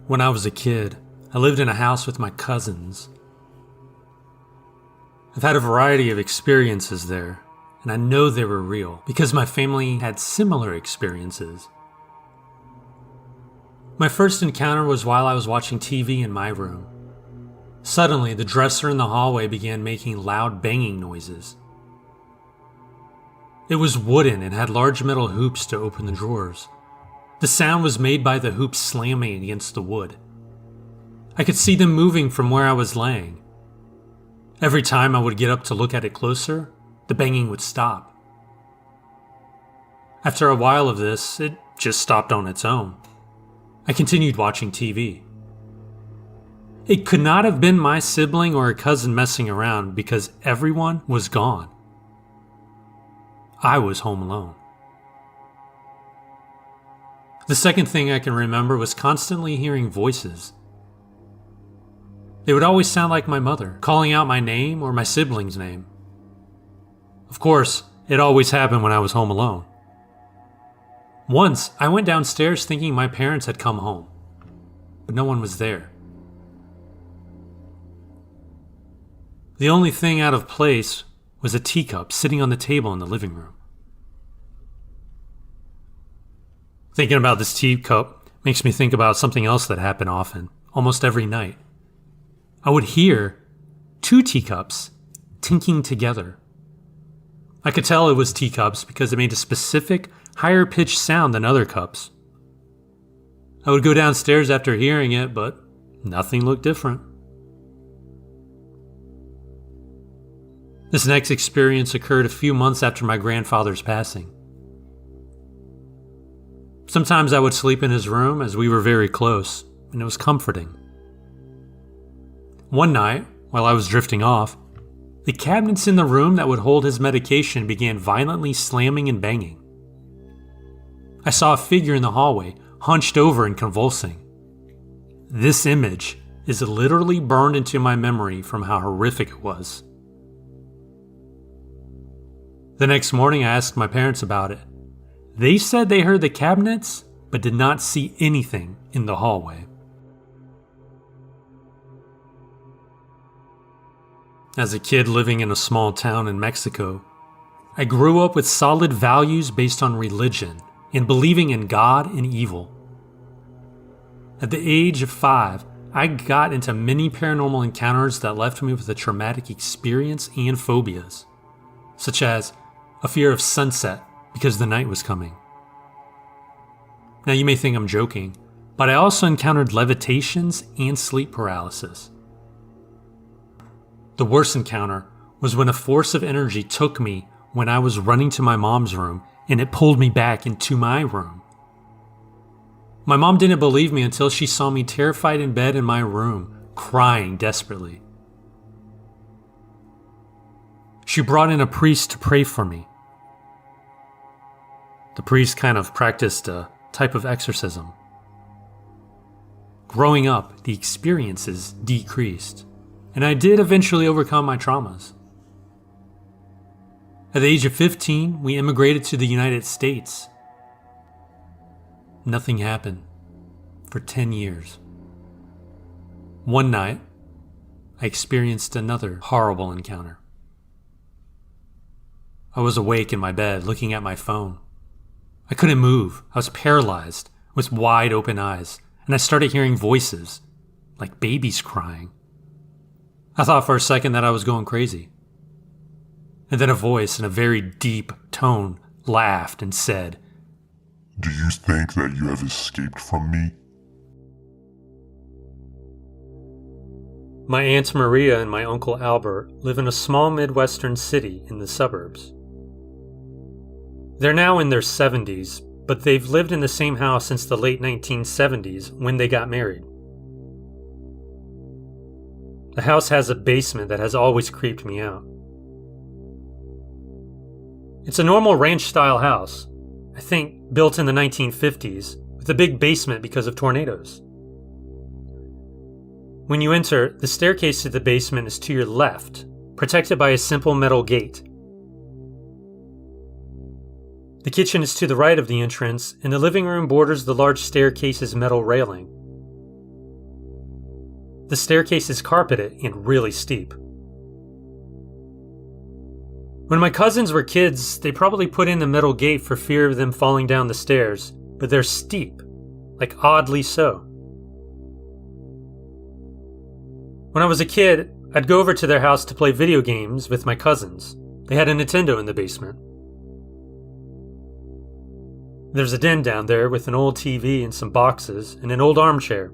When I was a kid, I lived in a house with my cousins. I've had a variety of experiences there, and I know they were real because my family had similar experiences. My first encounter was while I was watching TV in my room. Suddenly, the dresser in the hallway began making loud banging noises. It was wooden and had large metal hoops to open the drawers. The sound was made by the hoops slamming against the wood. I could see them moving from where I was laying. Every time I would get up to look at it closer, the banging would stop. After a while of this, it just stopped on its own. I continued watching TV. It could not have been my sibling or a cousin messing around because everyone was gone. I was home alone. The second thing I can remember was constantly hearing voices. They would always sound like my mother, calling out my name or my sibling's name. Of course, it always happened when I was home alone. Once, I went downstairs thinking my parents had come home, but no one was there. The only thing out of place was a teacup sitting on the table in the living room. Thinking about this teacup makes me think about something else that happened often, almost every night. I would hear two teacups tinking together. I could tell it was teacups because it made a specific, higher-pitched sound than other cups. I would go downstairs after hearing it, but nothing looked different. This next experience occurred a few months after my grandfather's passing. Sometimes I would sleep in his room as we were very close, and it was comforting. One night, while I was drifting off, the cabinets in the room that would hold his medication began violently slamming and banging. I saw a figure in the hallway, hunched over and convulsing. This image is literally burned into my memory from how horrific it was. The next morning, I asked my parents about it. They said they heard the cabinets, but did not see anything in the hallway. As a kid living in a small town in Mexico, I grew up with solid values based on religion and believing in God and evil. At the age of 5, I got into many paranormal encounters that left me with a traumatic experience and phobias, such as a fear of sunset because the night was coming. Now you may think I'm joking, but I also encountered levitations and sleep paralysis. The worst encounter was when a force of energy took me when I was running to my mom's room and it pulled me back into my room. My mom didn't believe me until she saw me terrified in bed in my room, crying desperately. She brought in a priest to pray for me. The priest kind of practiced a type of exorcism. Growing up, the experiences decreased, and I did eventually overcome my traumas. At the age of 15, we immigrated to the United States. Nothing happened for 10 years. One night, I experienced another horrible encounter. I was awake in my bed looking at my phone. I couldn't move. I was paralyzed with wide open eyes, and I started hearing voices, like babies crying. I thought for a second that I was going crazy. And then a voice in a very deep tone laughed and said, "Do you think that you have escaped from me?" My Aunt Maria and my Uncle Albert live in a small Midwestern city in the suburbs. They're now in their 70s, but they've lived in the same house since the late 1970s when they got married. The house has a basement that has always creeped me out. It's a normal ranch-style house, I think built in the 1950s, with a big basement because of tornadoes. When you enter, the staircase to the basement is to your left, protected by a simple metal gate. The kitchen is to the right of the entrance, and the living room borders the large staircase's metal railing. The staircase is carpeted and really steep. When my cousins were kids, they probably put in the metal gate for fear of them falling down the stairs, but they're steep, like oddly so. When I was a kid, I'd go over to their house to play video games with my cousins. They had a Nintendo in the basement. There's a den down there with an old TV and some boxes and an old armchair.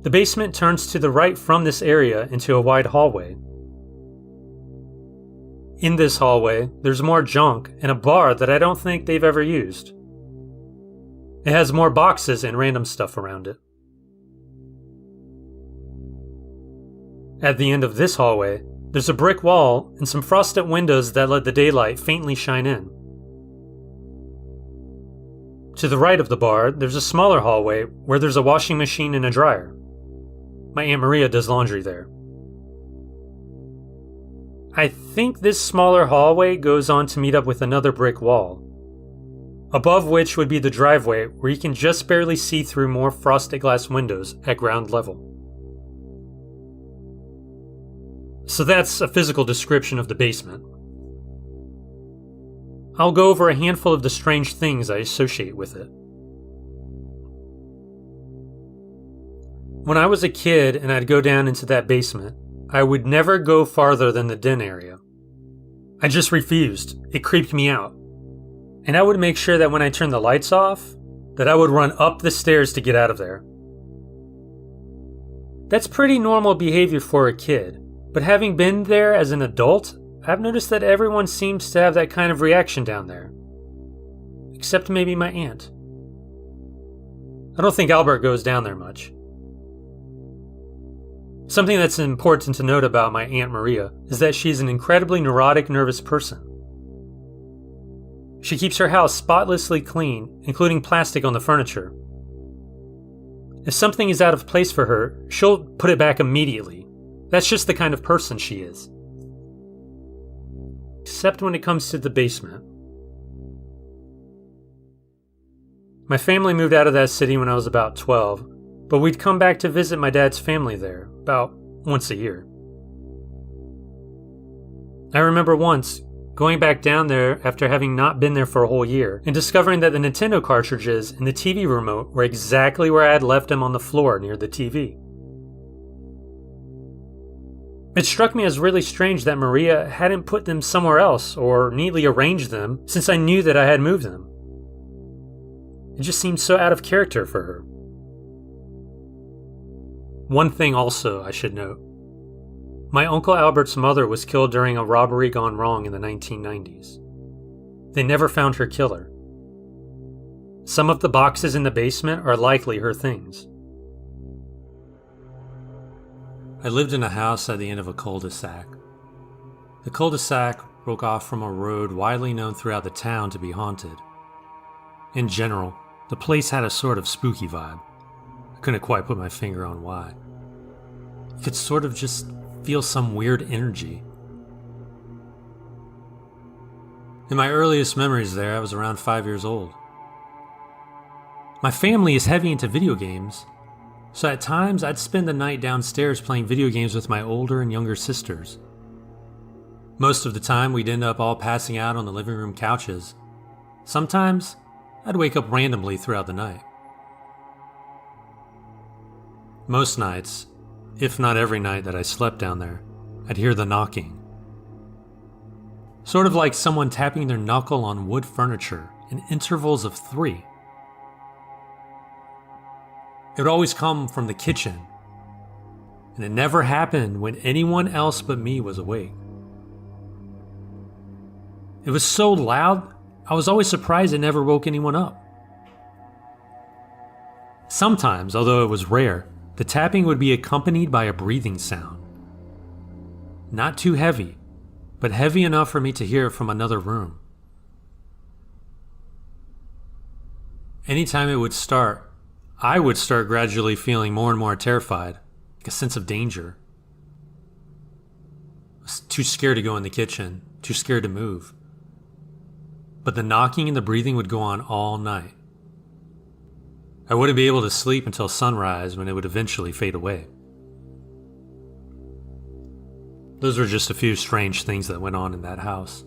The basement turns to the right from this area into a wide hallway. In this hallway, there's more junk and a bar that I don't think they've ever used. It has more boxes and random stuff around it. At the end of this hallway, there's a brick wall and some frosted windows that let the daylight faintly shine in. To the right of the bar, there's a smaller hallway where there's a washing machine and a dryer. My Aunt Maria does laundry there. I think this smaller hallway goes on to meet up with another brick wall, above which would be the driveway where you can just barely see through more frosted glass windows at ground level. So that's a physical description of the basement. I'll go over a handful of the strange things I associate with it. When I was a kid and I'd go down into that basement, I would never go farther than the den area. I just refused. It creeped me out. And I would make sure that when I turned the lights off, that I would run up the stairs to get out of there. That's pretty normal behavior for a kid, but having been there as an adult, I've noticed that everyone seems to have that kind of reaction down there. Except maybe my aunt. I don't think Albert goes down there much. Something that's important to note about my Aunt Maria is that she's an incredibly neurotic, nervous person. She keeps her house spotlessly clean, including plastic on the furniture. If something is out of place for her, she'll put it back immediately. That's just the kind of person she is. Except when it comes to the basement. My family moved out of that city when I was about 12, but we'd come back to visit my dad's family there about once a year. I remember once going back down there after having not been there for a whole year and discovering that the Nintendo cartridges and the TV remote were exactly where I had left them on the floor near the TV. It struck me as really strange that Maria hadn't put them somewhere else or neatly arranged them since I knew that I had moved them. It just seemed so out of character for her. One thing also I should note. My Uncle Albert's mother was killed during a robbery gone wrong in the 1990s. They never found her killer. Some of the boxes in the basement are likely her things. I lived in a house at the end of a cul-de-sac. The cul-de-sac broke off from a road widely known throughout the town to be haunted. In general, the place had a sort of spooky vibe. I couldn't quite put my finger on why. You could sort of just feel some weird energy. In my earliest memories there, I was around 5 years old. My family is heavy into video games, so at times I'd spend the night downstairs playing video games with my older and younger sisters. Most of the time we'd end up all passing out on the living room couches. Sometimes I'd wake up randomly throughout the night. Most nights, if not every night that I slept down there, I'd hear the knocking. Sort of like someone tapping their knuckle on wood furniture in intervals of 3. It would always come from the kitchen, and it never happened when anyone else but me was awake. It was so loud, I was always surprised it never woke anyone up. Sometimes, although it was rare, the tapping would be accompanied by a breathing sound. Not too heavy, but heavy enough for me to hear it from another room. Anytime it would start, I would start gradually feeling more and more terrified, like a sense of danger. I was too scared to go in the kitchen, too scared to move. But the knocking and the breathing would go on all night. I wouldn't be able to sleep until sunrise when it would eventually fade away. Those were just a few strange things that went on in that house.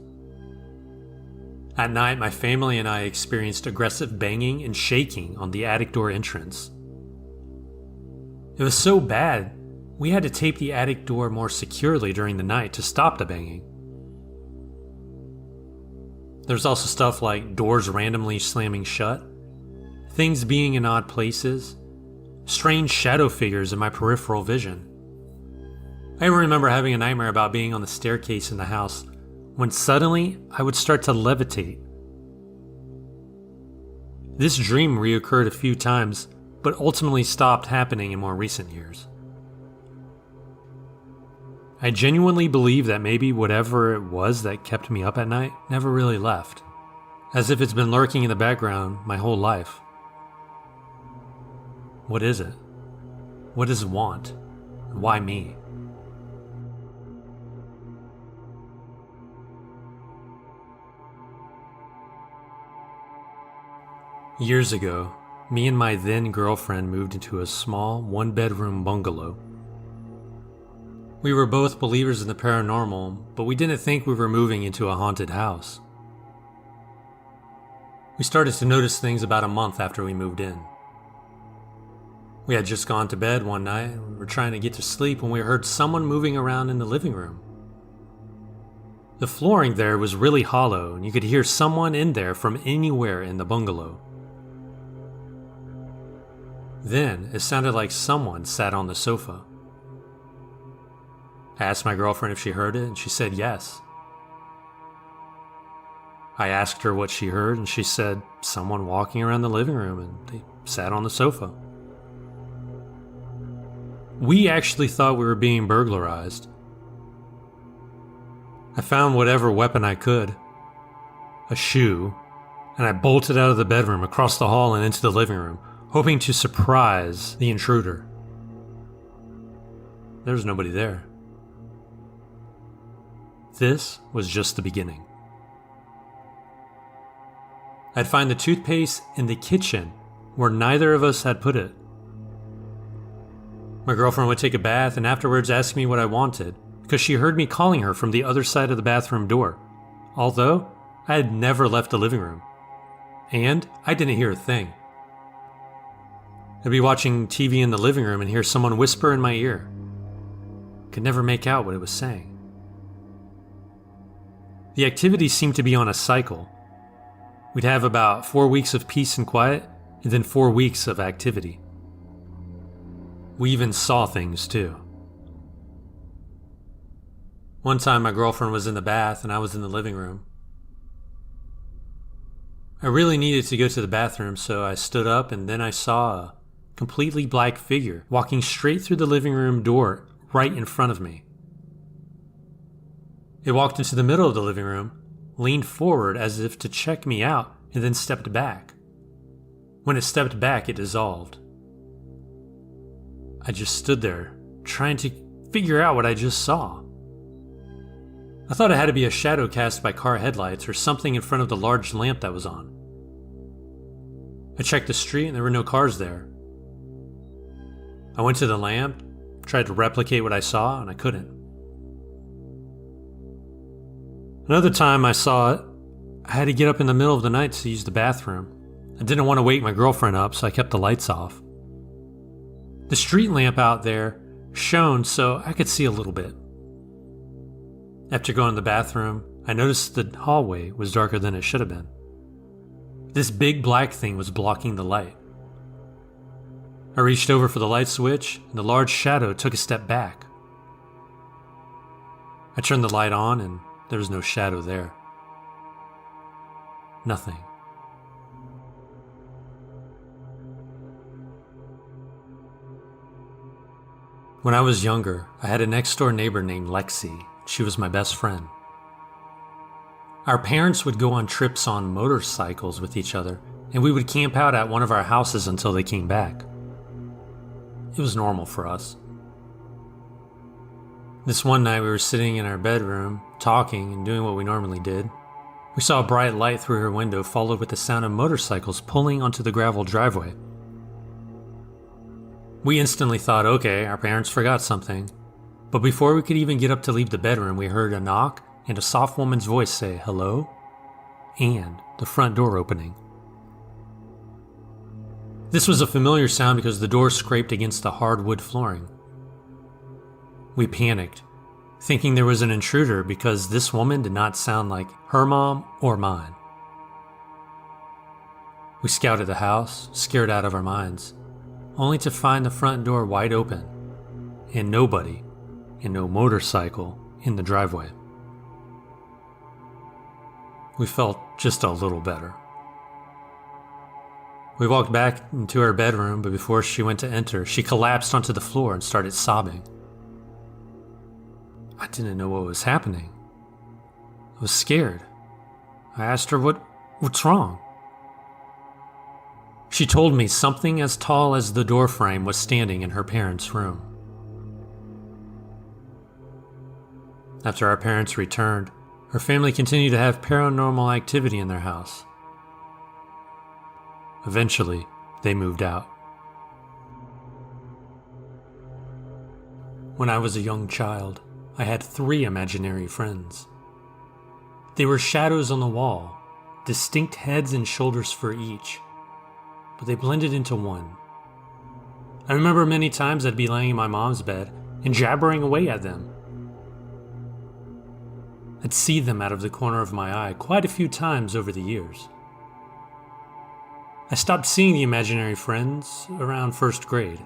At night, my family and I experienced aggressive banging and shaking on the attic door entrance. It was so bad, we had to tape the attic door more securely during the night to stop the banging. There's also stuff like doors randomly slamming shut, things being in odd places, strange shadow figures in my peripheral vision. I even remember having a nightmare about being on the staircase in the house when suddenly I would start to levitate. This dream reoccurred a few times, but ultimately stopped happening in more recent years. I genuinely believe that maybe whatever it was that kept me up at night never really left, as if it's been lurking in the background my whole life. What is it? What does it want? Why me? Years ago, me and my then girlfriend moved into a small, one-bedroom bungalow. We were both believers in the paranormal, but we didn't think we were moving into a haunted house. We started to notice things about a month after we moved in. We had just gone to bed one night, and we were trying to get to sleep when we heard someone moving around in the living room. The flooring there was really hollow, and you could hear someone in there from anywhere in the bungalow. Then, it sounded like someone sat on the sofa. I asked my girlfriend if she heard it, and she said yes. I asked her what she heard, and she said someone walking around the living room, and they sat on the sofa. We actually thought we were being burglarized. I found whatever weapon I could, a shoe, and I bolted out of the bedroom, across the hall, and into the living room, hoping to surprise the intruder. There was nobody there. This was just the beginning. I'd find the toothpaste in the kitchen where neither of us had put it. My girlfriend would take a bath and afterwards ask me what I wanted because she heard me calling her from the other side of the bathroom door, although I had never left the living room. And I didn't hear a thing. I'd be watching TV in the living room and hear someone whisper in my ear. Could never make out what it was saying. The activity seemed to be on a cycle. We'd have about 4 weeks of peace and quiet, and then 4 weeks of activity. We even saw things too. One time my girlfriend was in the bath and I was in the living room. I really needed to go to the bathroom, so I stood up and then I saw a completely black figure walking straight through the living room door right in front of me. It walked into the middle of the living room, leaned forward as if to check me out, and then stepped back. When it stepped back, it dissolved. I just stood there, trying to figure out what I just saw. I thought it had to be a shadow cast by car headlights or something in front of the large lamp that was on. I checked the street and there were no cars there. I went to the lamp, tried to replicate what I saw, and I couldn't. Another time I saw it, I had to get up in the middle of the night to use the bathroom. I didn't want to wake my girlfriend up, so I kept the lights off. The street lamp out there shone so I could see a little bit. After going to the bathroom, I noticed the hallway was darker than it should have been. This big black thing was blocking the light. I reached over for the light switch, and the large shadow took a step back. I turned the light on, and there was no shadow there. Nothing. When I was younger, I had a next-door neighbor named Lexi. She was my best friend. Our parents would go on trips on motorcycles with each other, and we would camp out at one of our houses until they came back. It was normal for us. This one night we were sitting in our bedroom, talking and doing what we normally did. We saw a bright light through her window, followed with the sound of motorcycles pulling onto the gravel driveway. We instantly thought, okay, our parents forgot something. But before we could even get up to leave the bedroom, we heard a knock and a soft woman's voice say, "Hello?" and the front door opening. This was a familiar sound because the door scraped against the hardwood flooring. We panicked, thinking there was an intruder because this woman did not sound like her mom or mine. We scouted the house, scared out of our minds, only to find the front door wide open and nobody and no motorcycle in the driveway. We felt just a little better. We walked back into her bedroom, but before she went to enter, she collapsed onto the floor and started sobbing. I didn't know what was happening. I was scared. I asked her what's wrong. She told me something as tall as the door frame was standing in her parents' room. After our parents returned, her family continued to have paranormal activity in their house. Eventually, they moved out. When I was a young child, I had 3 imaginary friends. They were shadows on the wall, distinct heads and shoulders for each, but they blended into one. I remember many times I'd be laying in my mom's bed and jabbering away at them. I'd see them out of the corner of my eye quite a few times over the years. I stopped seeing the imaginary friends around 1st grade.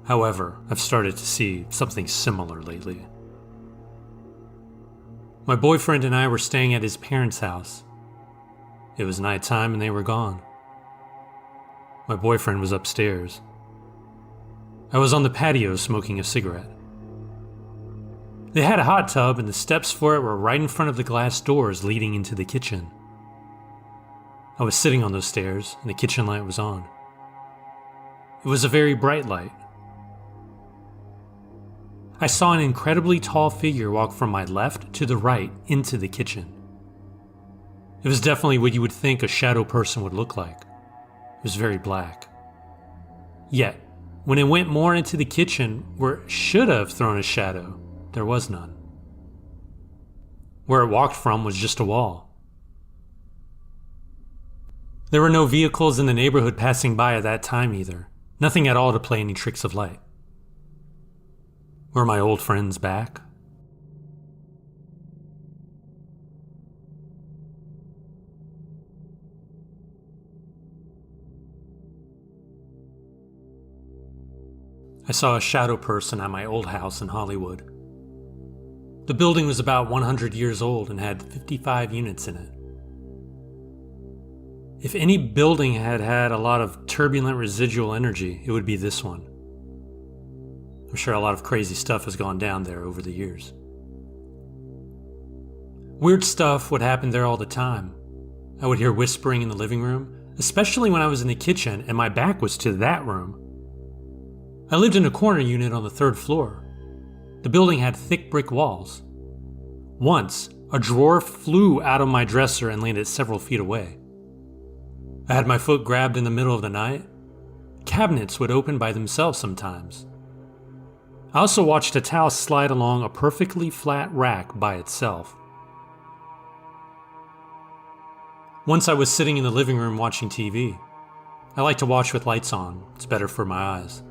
However, I've started to see something similar lately. My boyfriend and I were staying at his parents' house. It was nighttime and they were gone. My boyfriend was upstairs. I was on the patio smoking a cigarette. They had a hot tub and the steps for it were right in front of the glass doors leading into the kitchen. I was sitting on those stairs and the kitchen light was on. It was a very bright light. I saw an incredibly tall figure walk from my left to the right into the kitchen. It was definitely what you would think a shadow person would look like. It was very black. Yet, when it went more into the kitchen where it should have thrown a shadow, there was none. Where it walked from was just a wall. There were no vehicles in the neighborhood passing by at that time either. Nothing at all to play any tricks of light. Were my old friends back? I saw a shadow person at my old house in Hollywood. The building was about 100 years old and had 55 units in it. If any building had had a lot of turbulent residual energy, it would be this one. I'm sure a lot of crazy stuff has gone down there over the years. Weird stuff would happen there all the time. I would hear whispering in the living room, especially when I was in the kitchen and my back was to that room. I lived in a corner unit on the 3rd floor. The building had thick brick walls. Once, a drawer flew out of my dresser and landed several feet away. I had my foot grabbed in the middle of the night. Cabinets would open by themselves sometimes. I also watched a towel slide along a perfectly flat rack by itself. Once I was sitting in the living room watching TV. I like to watch with lights on. It's better for my eyes.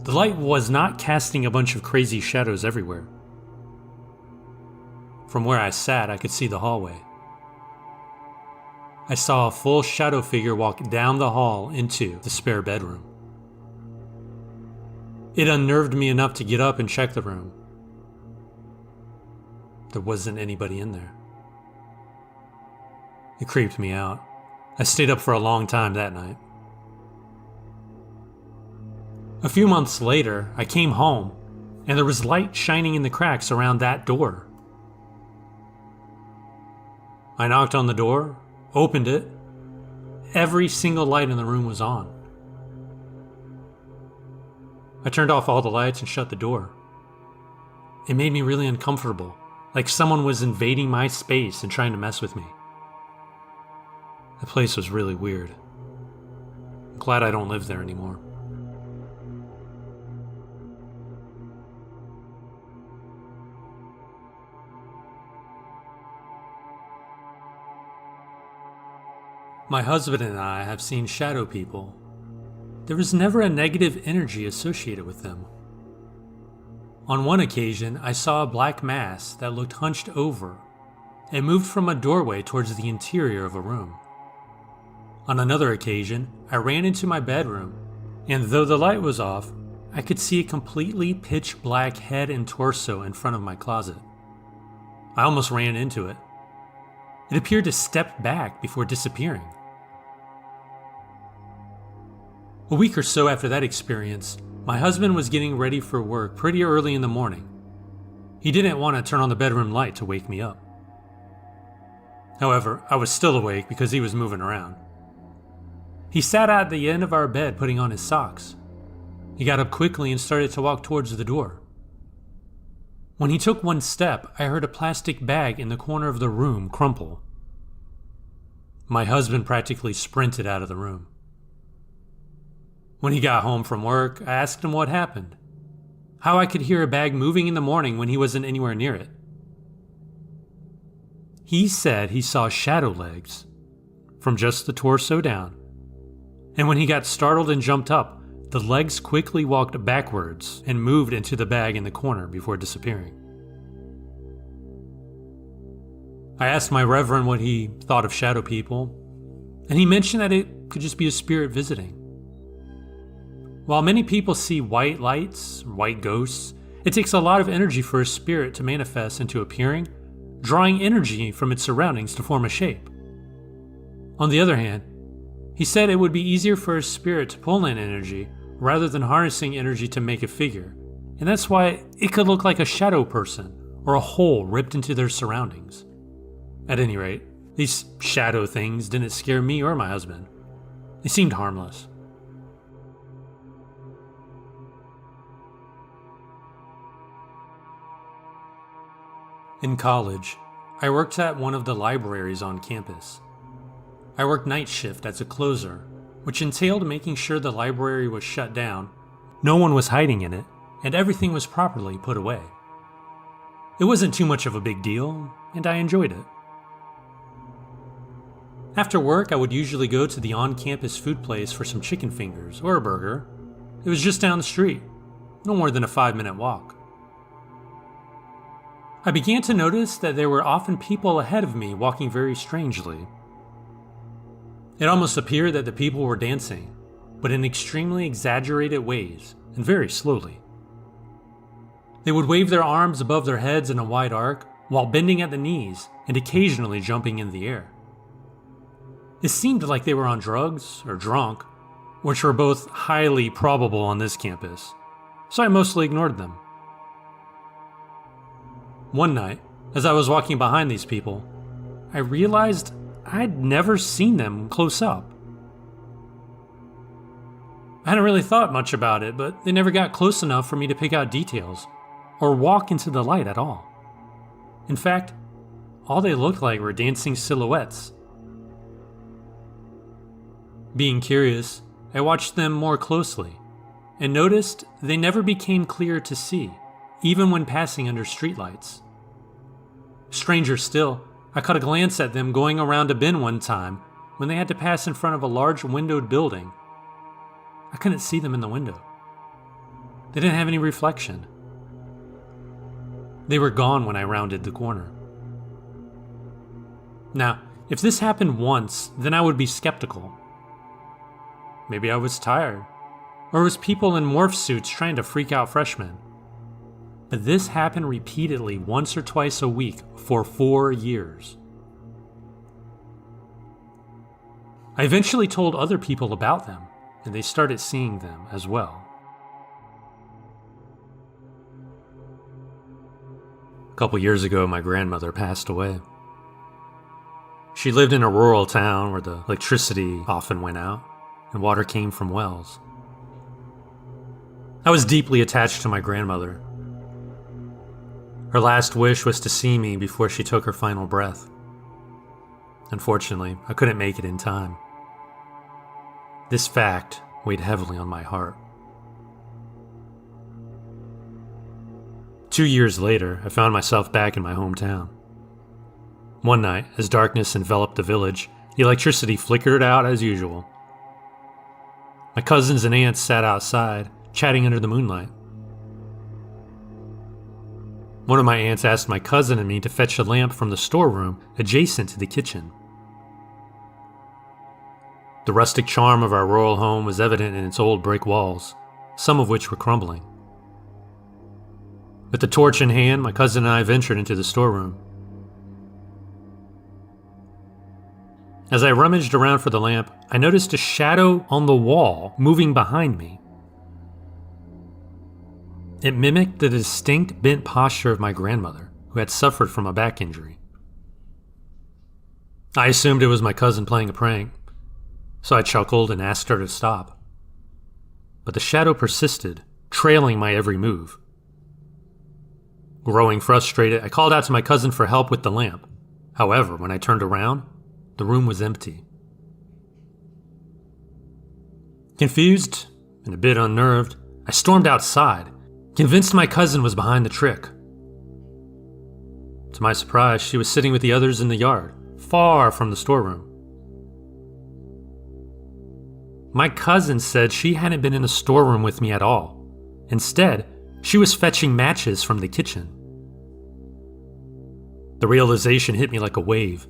The light was not casting a bunch of crazy shadows everywhere. From where I sat, I could see the hallway. I saw a full shadow figure walk down the hall into the spare bedroom. It unnerved me enough to get up and check the room. There wasn't anybody in there. It creeped me out. I stayed up for a long time that night. A few months later, I came home, and there was light shining in the cracks around that door. I knocked on the door, opened it. Every single light in the room was on. I turned off all the lights and shut the door. It made me really uncomfortable, like someone was invading my space and trying to mess with me. The place was really weird. I'm glad I don't live there anymore. My husband and I have seen shadow people. There was never a negative energy associated with them. On one occasion, I saw a black mass that looked hunched over and moved from a doorway towards the interior of a room. On another occasion, I ran into my bedroom, and though the light was off, I could see a completely pitch black head and torso in front of my closet. I almost ran into it. It appeared to step back before disappearing. A week or so after that experience, my husband was getting ready for work pretty early in the morning. He didn't want to turn on the bedroom light to wake me up. However, I was still awake because he was moving around. He sat at the end of our bed putting on his socks. He got up quickly and started to walk towards the door. When he took one step, I heard a plastic bag in the corner of the room crumple. My husband practically sprinted out of the room. When he got home from work, I asked him what happened, how I could hear a bag moving in the morning when he wasn't anywhere near it. He said he saw shadow legs from just the torso down, and when he got startled and jumped up, the legs quickly walked backwards and moved into the bag in the corner before disappearing. I asked my reverend what he thought of shadow people, and he mentioned that it could just be a spirit visiting. While many people see white lights, white ghosts, it takes a lot of energy for a spirit to manifest into appearing, drawing energy from its surroundings to form a shape. On the other hand, he said it would be easier for a spirit to pull in energy rather than harnessing energy to make a figure, and that's why it could look like a shadow person or a hole ripped into their surroundings. At any rate, these shadow things didn't scare me or my husband. They seemed harmless. In college, I worked at one of the libraries on campus. I worked night shift as a closer, which entailed making sure the library was shut down, no one was hiding in it, and everything was properly put away. It wasn't too much of a big deal, and I enjoyed it. After work, I would usually go to the on-campus food place for some chicken fingers or a burger. It was just down the street, no more than a 5-minute walk. I began to notice that there were often people ahead of me walking very strangely. It almost appeared that the people were dancing, but in extremely exaggerated ways and very slowly. They would wave their arms above their heads in a wide arc while bending at the knees and occasionally jumping in the air. It seemed like they were on drugs or drunk, which were both highly probable on this campus, so I mostly ignored them. One night, as I was walking behind these people, I realized I'd never seen them close up. I hadn't really thought much about it, but they never got close enough for me to pick out details or walk into the light at all. In fact, all they looked like were dancing silhouettes. Being curious, I watched them more closely and noticed they never became clear to see, even when passing under streetlights. Stranger still, I caught a glance at them going around a bend one time when they had to pass in front of a large windowed building. I couldn't see them in the window. They didn't have any reflection. They were gone when I rounded the corner. Now, if this happened once, then I would be skeptical. Maybe I was tired, or it was people in morph suits trying to freak out freshmen. But this happened repeatedly once or twice a week for 4 years. I eventually told other people about them, and they started seeing them as well. A couple years ago, my grandmother passed away. She lived in a rural town where the electricity often went out, and water came from wells. I was deeply attached to my grandmother. Her last wish was to see me before she took her final breath. Unfortunately, I couldn't make it in time. This fact weighed heavily on my heart. 2 years later, I found myself back in my hometown. One night, as darkness enveloped the village, The electricity flickered out as usual. My cousins and aunts sat outside, chatting under the moonlight. One of my aunts asked my cousin and me to fetch a lamp from the storeroom adjacent to the kitchen. The rustic charm of our rural home was evident in its old brick walls, some of which were crumbling. With the torch in hand, my cousin and I ventured into the storeroom. As I rummaged around for the lamp, I noticed a shadow on the wall moving behind me. It mimicked the distinct bent posture of my grandmother, who had suffered from a back injury. I assumed it was my cousin playing a prank, so I chuckled and asked her to stop. But the shadow persisted, trailing my every move. Growing frustrated, I called out to my cousin for help with the lamp. However, when I turned around, the room was empty. Confused and a bit unnerved, I stormed outside, convinced my cousin was behind the trick. To my surprise, she was sitting with the others in the yard, far from the storeroom. My cousin said she hadn't been in the storeroom with me at all. Instead, she was fetching matches from the kitchen. The realization hit me like a wave.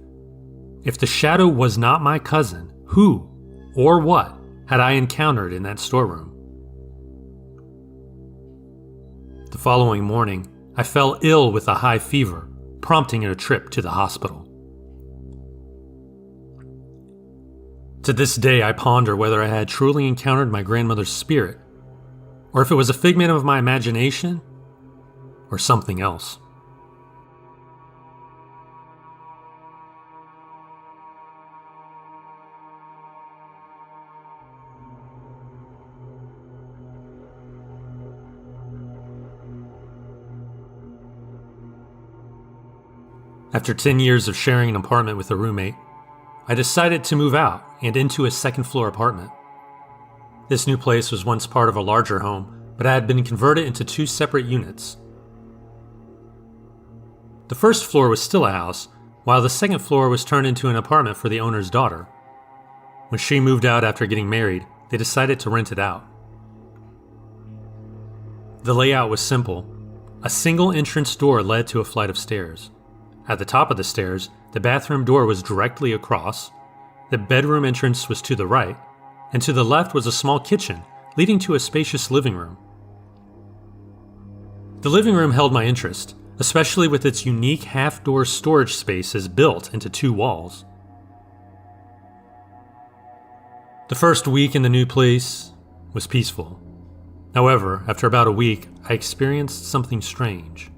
If the shadow was not my cousin, who or what had I encountered in that storeroom? The following morning, I fell ill with a high fever, prompting a trip to the hospital. To this day, I ponder whether I had truly encountered my grandmother's spirit, or if it was a figment of my imagination, or something else. After 10 years of sharing an apartment with a roommate, I decided to move out and into a second-floor apartment. This new place was once part of a larger home, but had been converted into 2 separate units. The first floor was still a house, while the second floor was turned into an apartment for the owner's daughter. When she moved out after getting married, they decided to rent it out. The layout was simple. A single entrance door led to a flight of stairs. At the top of the stairs, the bathroom door was directly across, the bedroom entrance was to the right, and to the left was a small kitchen leading to a spacious living room. The living room held my interest, especially with its unique half-door storage spaces built into 2 walls. The first week in the new place was peaceful. However, after about a week, I experienced something strange.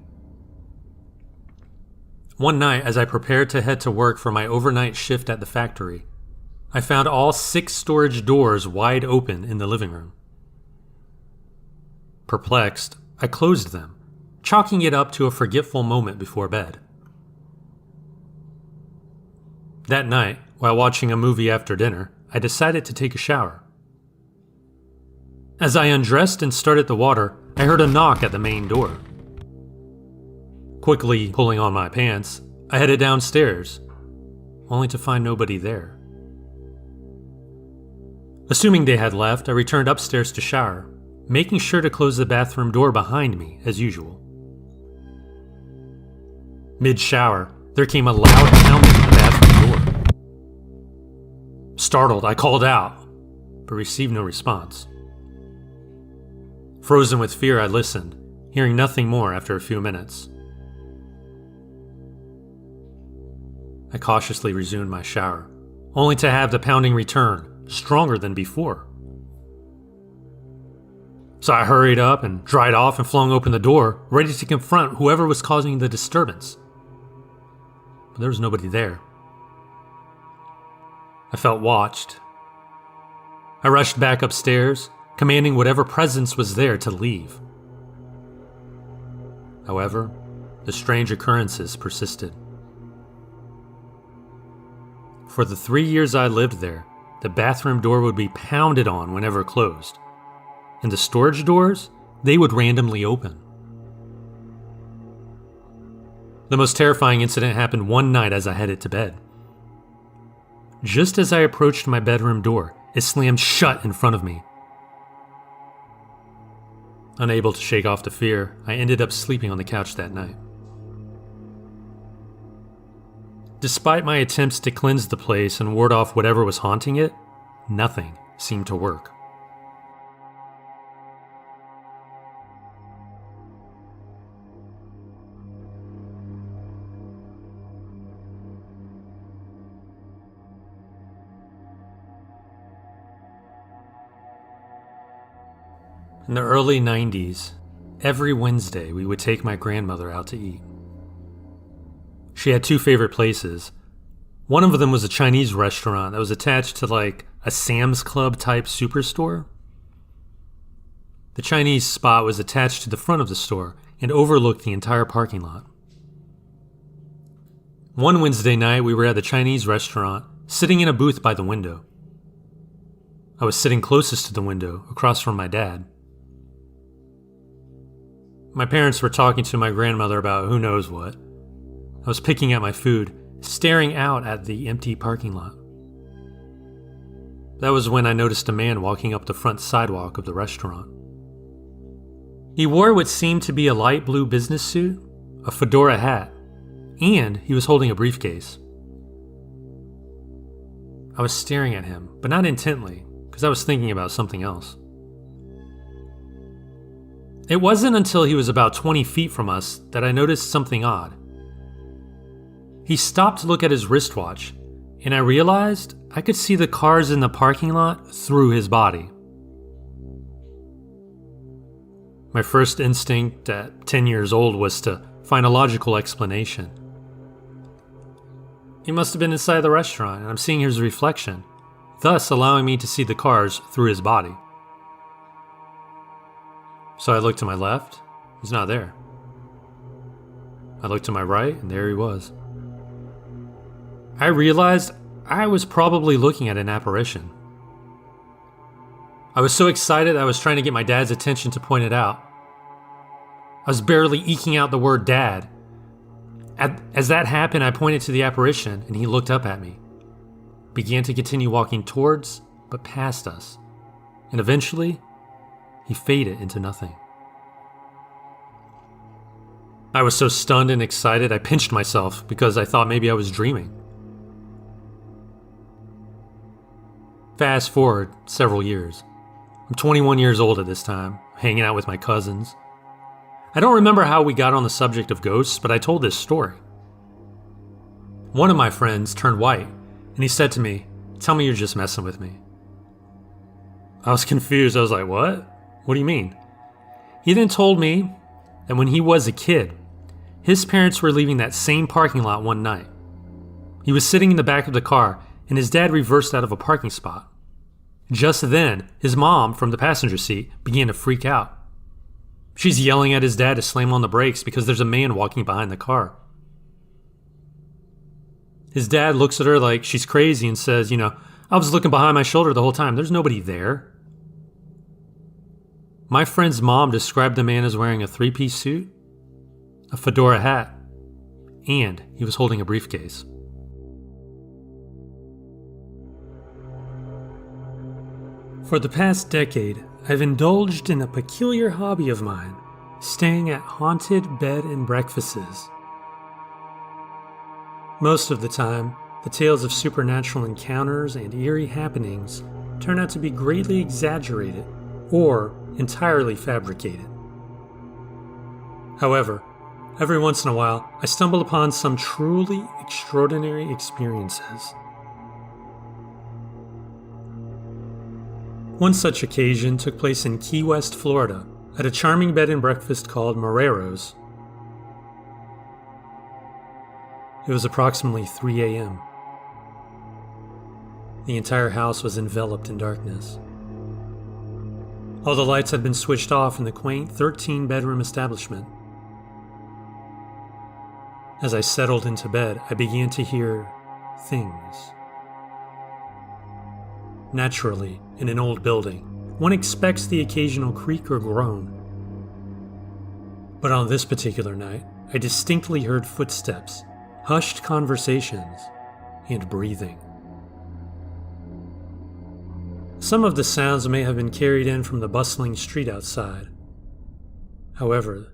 One night, as I prepared to head to work for my overnight shift at the factory, I found all 6 storage doors wide open in the living room. Perplexed, I closed them, chalking it up to a forgetful moment before bed. That night, while watching a movie after dinner, I decided to take a shower. As I undressed and started the water, I heard a knock at the main door. Quickly pulling on my pants, I headed downstairs, only to find nobody there. Assuming they had left, I returned upstairs to shower, making sure to close the bathroom door behind me as usual. Mid-shower, there came a loud pounding on the bathroom door. Startled, I called out, but received no response. Frozen with fear, I listened, hearing nothing more after a few minutes. I cautiously resumed my shower, only to have the pounding return, stronger than before. So I hurried up and dried off and flung open the door, ready to confront whoever was causing the disturbance. But there was nobody there. I felt watched. I rushed back upstairs, commanding whatever presence was there to leave. However, the strange occurrences persisted. For the 3 years I lived there, the bathroom door would be pounded on whenever closed, and the storage doors, they would randomly open. The most terrifying incident happened one night as I headed to bed. Just as I approached my bedroom door, it slammed shut in front of me. Unable to shake off the fear, I ended up sleeping on the couch that night. Despite my attempts to cleanse the place and ward off whatever was haunting it, nothing seemed to work. In the early 90s, every Wednesday we would take my grandmother out to eat. She had two favorite places. One of them was a Chinese restaurant that was attached to like a Sam's Club type superstore. The Chinese spot was attached to the front of the store and overlooked the entire parking lot. One Wednesday night we were at the Chinese restaurant, sitting in a booth by the window. I was sitting closest to the window, across from my dad. My parents were talking to my grandmother about who knows what. I was picking at my food, staring out at the empty parking lot. That was when I noticed a man walking up the front sidewalk of the restaurant. He wore what seemed to be a light blue business suit, a fedora hat, and he was holding a briefcase. I was staring at him, but not intently, because I was thinking about something else. It wasn't until he was about 20 feet from us that I noticed something odd. He stopped to look at his wristwatch, and I realized I could see the cars in the parking lot through his body. My first instinct at 10 years old was to find a logical explanation. He must have been inside the restaurant, and I'm seeing his reflection, thus allowing me to see the cars through his body. So I looked to my left, he's not there. I looked to my right, and there he was. I realized I was probably looking at an apparition. I was so excited I was trying to get my dad's attention to point it out. I was barely eking out the word dad. As that happened, I pointed to the apparition, and he looked up at me. Began to continue walking towards, but past us. And eventually, he faded into nothing. I was so stunned and excited, I pinched myself because I thought maybe I was dreaming. Fast forward several years. I'm 21 years old at this time, hanging out with my cousins. I don't remember how we got on the subject of ghosts, but I told this story. One of my friends turned white, and he said to me, "Tell me you're just messing with me." I was confused. I was like, "What? What do you mean?" He then told me that when he was a kid, his parents were leaving that same parking lot one night. He was sitting in the back of the car, and his dad reversed out of a parking spot. Just then, his mom, from the passenger seat, began to freak out. She's yelling at his dad to slam on the brakes because there's a man walking behind the car. His dad looks at her like she's crazy and says, "I was looking behind my shoulder the whole time. There's nobody there." My friend's mom described the man as wearing a three-piece suit, a fedora hat, and he was holding a briefcase. For the past decade, I've indulged in a peculiar hobby of mine, staying at haunted bed and breakfasts. Most of the time, the tales of supernatural encounters and eerie happenings turn out to be greatly exaggerated or entirely fabricated. However, every once in a while, I stumble upon some truly extraordinary experiences. One such occasion took place in Key West, Florida, at a charming bed and breakfast called Morero's. It was approximately 3 a.m. The entire house was enveloped in darkness. All the lights had been switched off in the quaint 13-bedroom establishment. As I settled into bed, I began to hear things. Naturally, in an old building, one expects the occasional creak or groan. But on this particular night, I distinctly heard footsteps, hushed conversations, and breathing. Some of the sounds may have been carried in from the bustling street outside. However,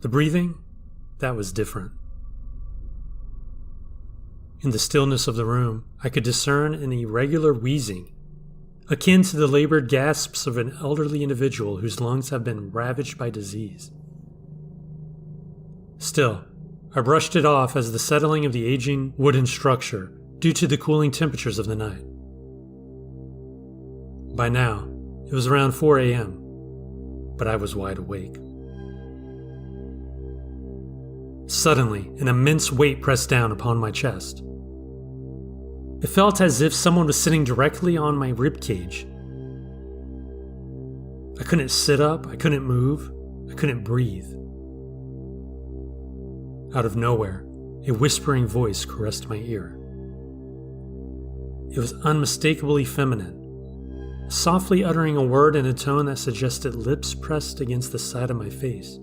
the breathing, that was different. In the stillness of the room, I could discern an irregular wheezing, akin to the labored gasps of an elderly individual whose lungs have been ravaged by disease. Still, I brushed it off as the settling of the aging wooden structure due to the cooling temperatures of the night. By now, it was around 4 a.m., but I was wide awake. Suddenly, an immense weight pressed down upon my chest. It felt as if someone was sitting directly on my ribcage. I couldn't sit up, I couldn't move, I couldn't breathe. Out of nowhere, a whispering voice caressed my ear. It was unmistakably feminine, softly uttering a word in a tone that suggested lips pressed against the side of my face.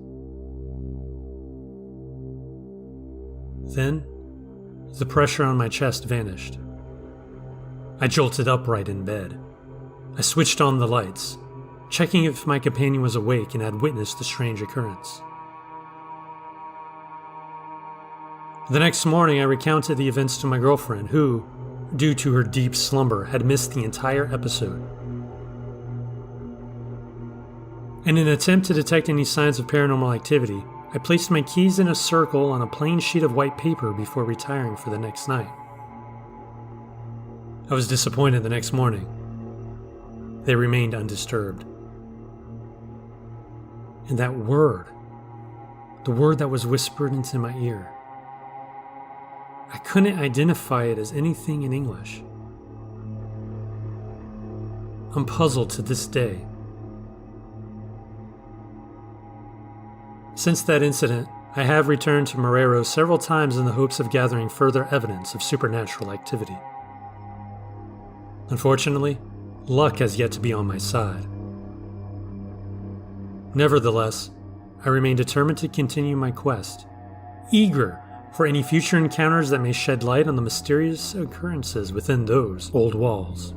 Then, the pressure on my chest vanished. I jolted upright in bed. I switched on the lights, checking if my companion was awake and had witnessed the strange occurrence. The next morning, I recounted the events to my girlfriend, who, due to her deep slumber, had missed the entire episode. In an attempt to detect any signs of paranormal activity, I placed my keys in a circle on a plain sheet of white paper before retiring for the next night. I was disappointed the next morning. They remained undisturbed. And that word, the word that was whispered into my ear, I couldn't identify it as anything in English. I'm puzzled to this day. Since that incident, I have returned to Marrero several times in the hopes of gathering further evidence of supernatural activity. Unfortunately, luck has yet to be on my side. Nevertheless, I remain determined to continue my quest, eager for any future encounters that may shed light on the mysterious occurrences within those old walls.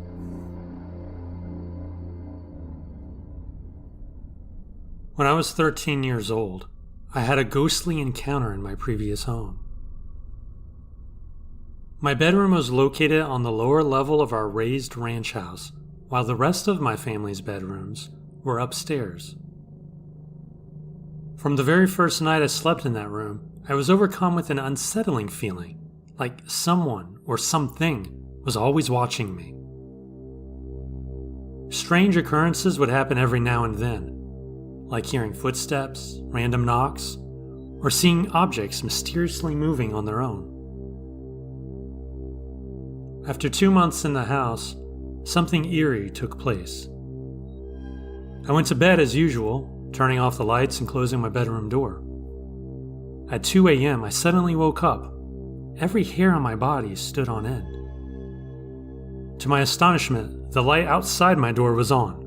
When I was 13 years old, I had a ghostly encounter in my previous home. My bedroom was located on the lower level of our raised ranch house, while the rest of my family's bedrooms were upstairs. From the very first night I slept in that room, I was overcome with an unsettling feeling, like someone or something was always watching me. Strange occurrences would happen every now and then, like hearing footsteps, random knocks, or seeing objects mysteriously moving on their own. After 2 months in the house, something eerie took place. I went to bed as usual, turning off the lights and closing my bedroom door. At 2 a.m., I suddenly woke up. Every hair on my body stood on end. To my astonishment, the light outside my door was on.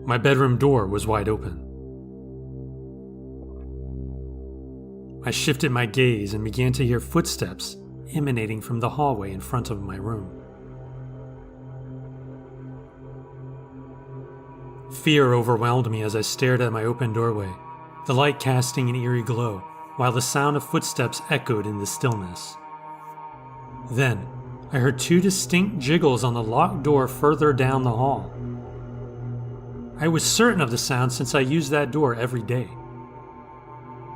My bedroom door was wide open. I shifted my gaze and began to hear footsteps emanating from the hallway in front of my room. Fear overwhelmed me as I stared at my open doorway, the light casting an eerie glow, while the sound of footsteps echoed in the stillness. Then, I heard 2 distinct jiggles on the locked door further down the hall. I was certain of the sound since I used that door every day.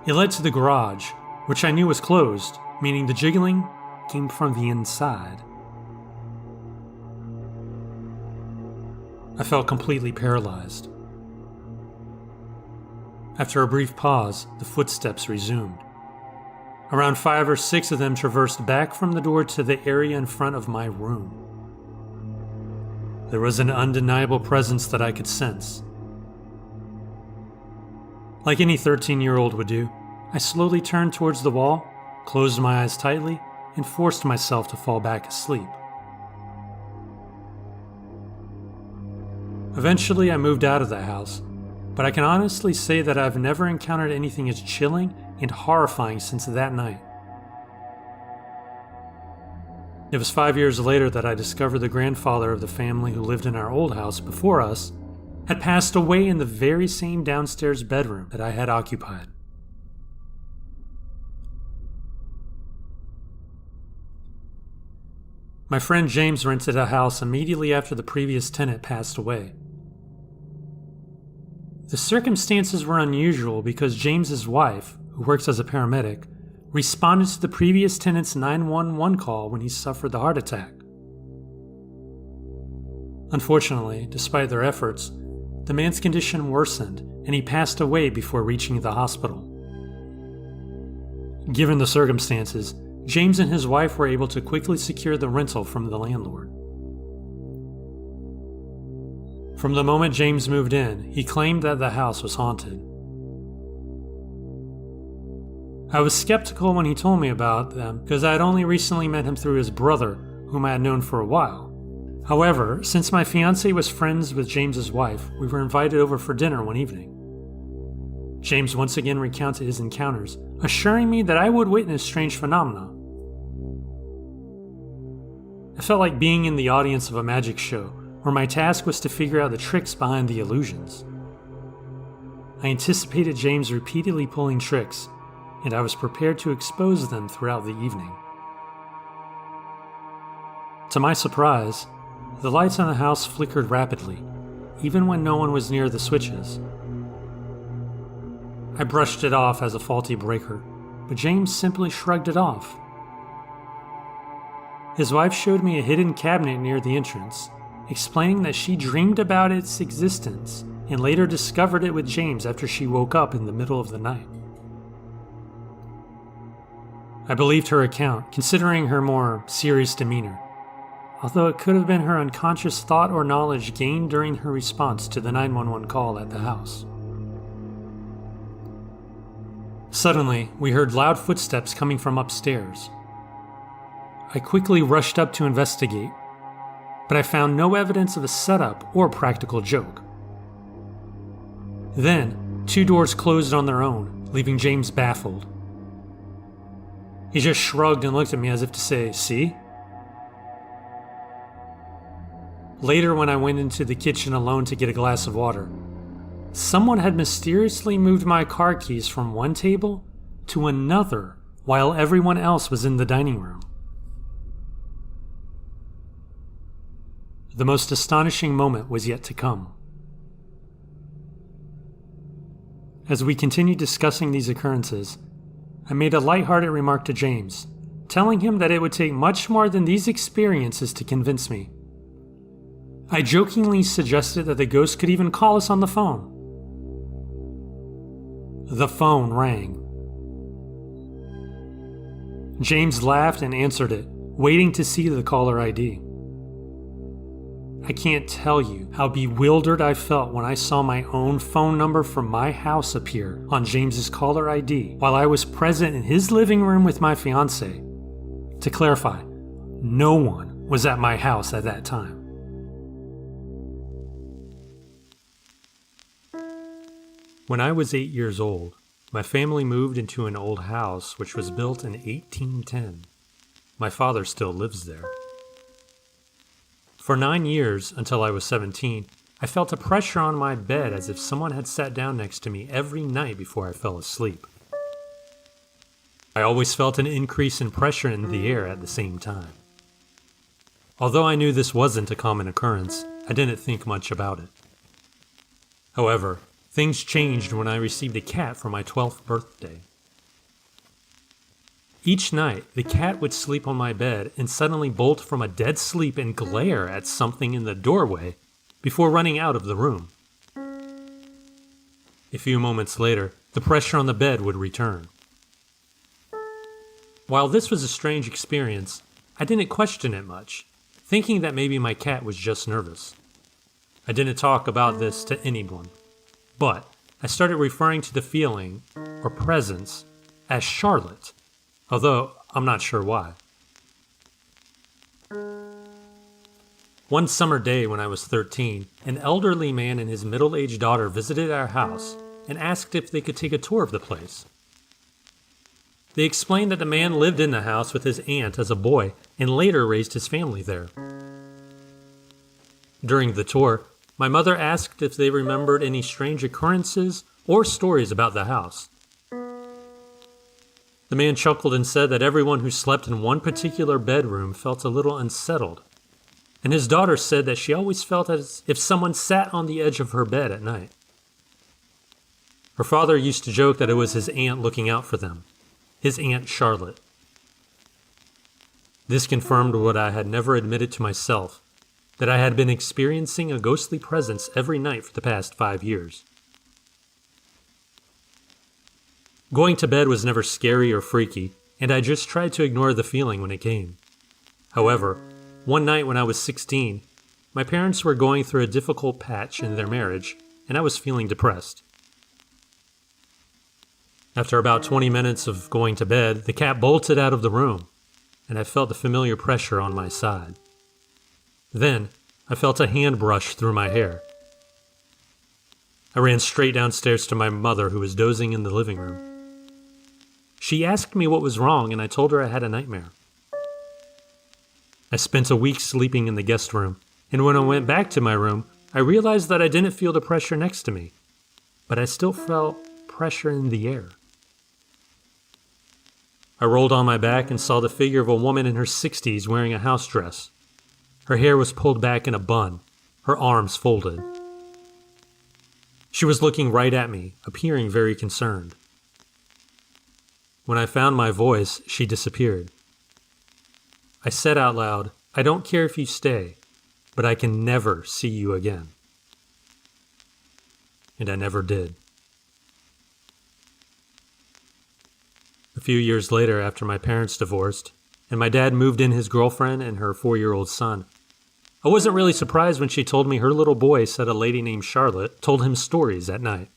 It led to the garage, which I knew was closed, meaning the jiggling came from the inside. I felt completely paralyzed. After a brief pause, the footsteps resumed. Around 5 or 6 of them traversed back from the door to the area in front of my room. There was an undeniable presence that I could sense. Like any 13-year-old would do, I slowly turned towards the wall, closed my eyes tightly, and forced myself to fall back asleep. Eventually, I moved out of the house, but I can honestly say that I've never encountered anything as chilling and horrifying since that night. It was 5 years later that I discovered the grandfather of the family who lived in our old house before us had passed away in the very same downstairs bedroom that I had occupied. My friend James rented a house immediately after the previous tenant passed away. The circumstances were unusual because James's wife, who works as a paramedic, responded to the previous tenant's 911 call when he suffered the heart attack. Unfortunately, despite their efforts, the man's condition worsened and he passed away before reaching the hospital. Given the circumstances, James and his wife were able to quickly secure the rental from the landlord. From the moment James moved in, he claimed that the house was haunted. I was skeptical when he told me about them because I had only recently met him through his brother, whom I had known for a while. However, since my fiancé was friends with James's wife, we were invited over for dinner one evening. James once again recounted his encounters, assuring me that I would witness strange phenomena. I felt like being in the audience of a magic show, where my task was to figure out the tricks behind the illusions. I anticipated James repeatedly pulling tricks, and I was prepared to expose them throughout the evening. To my surprise, the lights in the house flickered rapidly, even when no one was near the switches. I brushed it off as a faulty breaker, but James simply shrugged it off. His wife showed me a hidden cabinet near the entrance, explaining that she dreamed about its existence and later discovered it with James after she woke up in the middle of the night. I believed her account, considering her more serious demeanor, although it could have been her unconscious thought or knowledge gained during her response to the 911 call at the house. Suddenly, we heard loud footsteps coming from upstairs. I quickly rushed up to investigate, but I found no evidence of a setup or practical joke. Then, 2 doors closed on their own, leaving James baffled. He just shrugged and looked at me as if to say, "See?" Later, when I went into the kitchen alone to get a glass of water, someone had mysteriously moved my car keys from one table to another while everyone else was in the dining room. The most astonishing moment was yet to come. As we continued discussing these occurrences, I made a lighthearted remark to James, telling him that it would take much more than these experiences to convince me. I jokingly suggested that the ghost could even call us on the phone. The phone rang. James laughed and answered it, waiting to see the caller ID. I can't tell you how bewildered I felt when I saw my own phone number from my house appear on James's caller ID while I was present in his living room with my fiancé. To clarify, no one was at my house at that time. When I was 8 years old, my family moved into an old house which was built in 1810. My father still lives there. For 9 years, until I was 17, I felt a pressure on my bed as if someone had sat down next to me every night before I fell asleep. I always felt an increase in pressure in the air at the same time. Although I knew this wasn't a common occurrence, I didn't think much about it. However, things changed when I received a cat for my 12th birthday. Each night, the cat would sleep on my bed and suddenly bolt from a dead sleep and glare at something in the doorway before running out of the room. A few moments later, the pressure on the bed would return. While this was a strange experience, I didn't question it much, thinking that maybe my cat was just nervous. I didn't talk about this to anyone, but I started referring to the feeling, or presence, as Charlotte, although I'm not sure why. One summer day when I was 13, an elderly man and his middle-aged daughter visited our house and asked if they could take a tour of the place. They explained that the man lived in the house with his aunt as a boy and later raised his family there. During the tour, my mother asked if they remembered any strange occurrences or stories about the house. The man chuckled and said that everyone who slept in one particular bedroom felt a little unsettled, and his daughter said that she always felt as if someone sat on the edge of her bed at night. Her father used to joke that it was his aunt looking out for them, his Aunt Charlotte. This confirmed what I had never admitted to myself, that I had been experiencing a ghostly presence every night for the past 5 years. Going to bed was never scary or freaky, and I just tried to ignore the feeling when it came. However, one night when I was 16, my parents were going through a difficult patch in their marriage, and I was feeling depressed. After about 20 minutes of going to bed, the cat bolted out of the room, and I felt the familiar pressure on my side. Then, I felt a hand brush through my hair. I ran straight downstairs to my mother, who was dozing in the living room. She asked me what was wrong, and I told her I had a nightmare. I spent a week sleeping in the guest room, and when I went back to my room, I realized that I didn't feel the pressure next to me, but I still felt pressure in the air. I rolled on my back and saw the figure of a woman in her 60s wearing a house dress. Her hair was pulled back in a bun, her arms folded. She was looking right at me, appearing very concerned. When I found my voice, she disappeared. I said out loud, "I don't care if you stay, but I can never see you again." And I never did. A few years later, after my parents divorced, and my dad moved in his girlfriend and her 4-year-old son, I wasn't really surprised when she told me her little boy said a lady named Charlotte told him stories at night.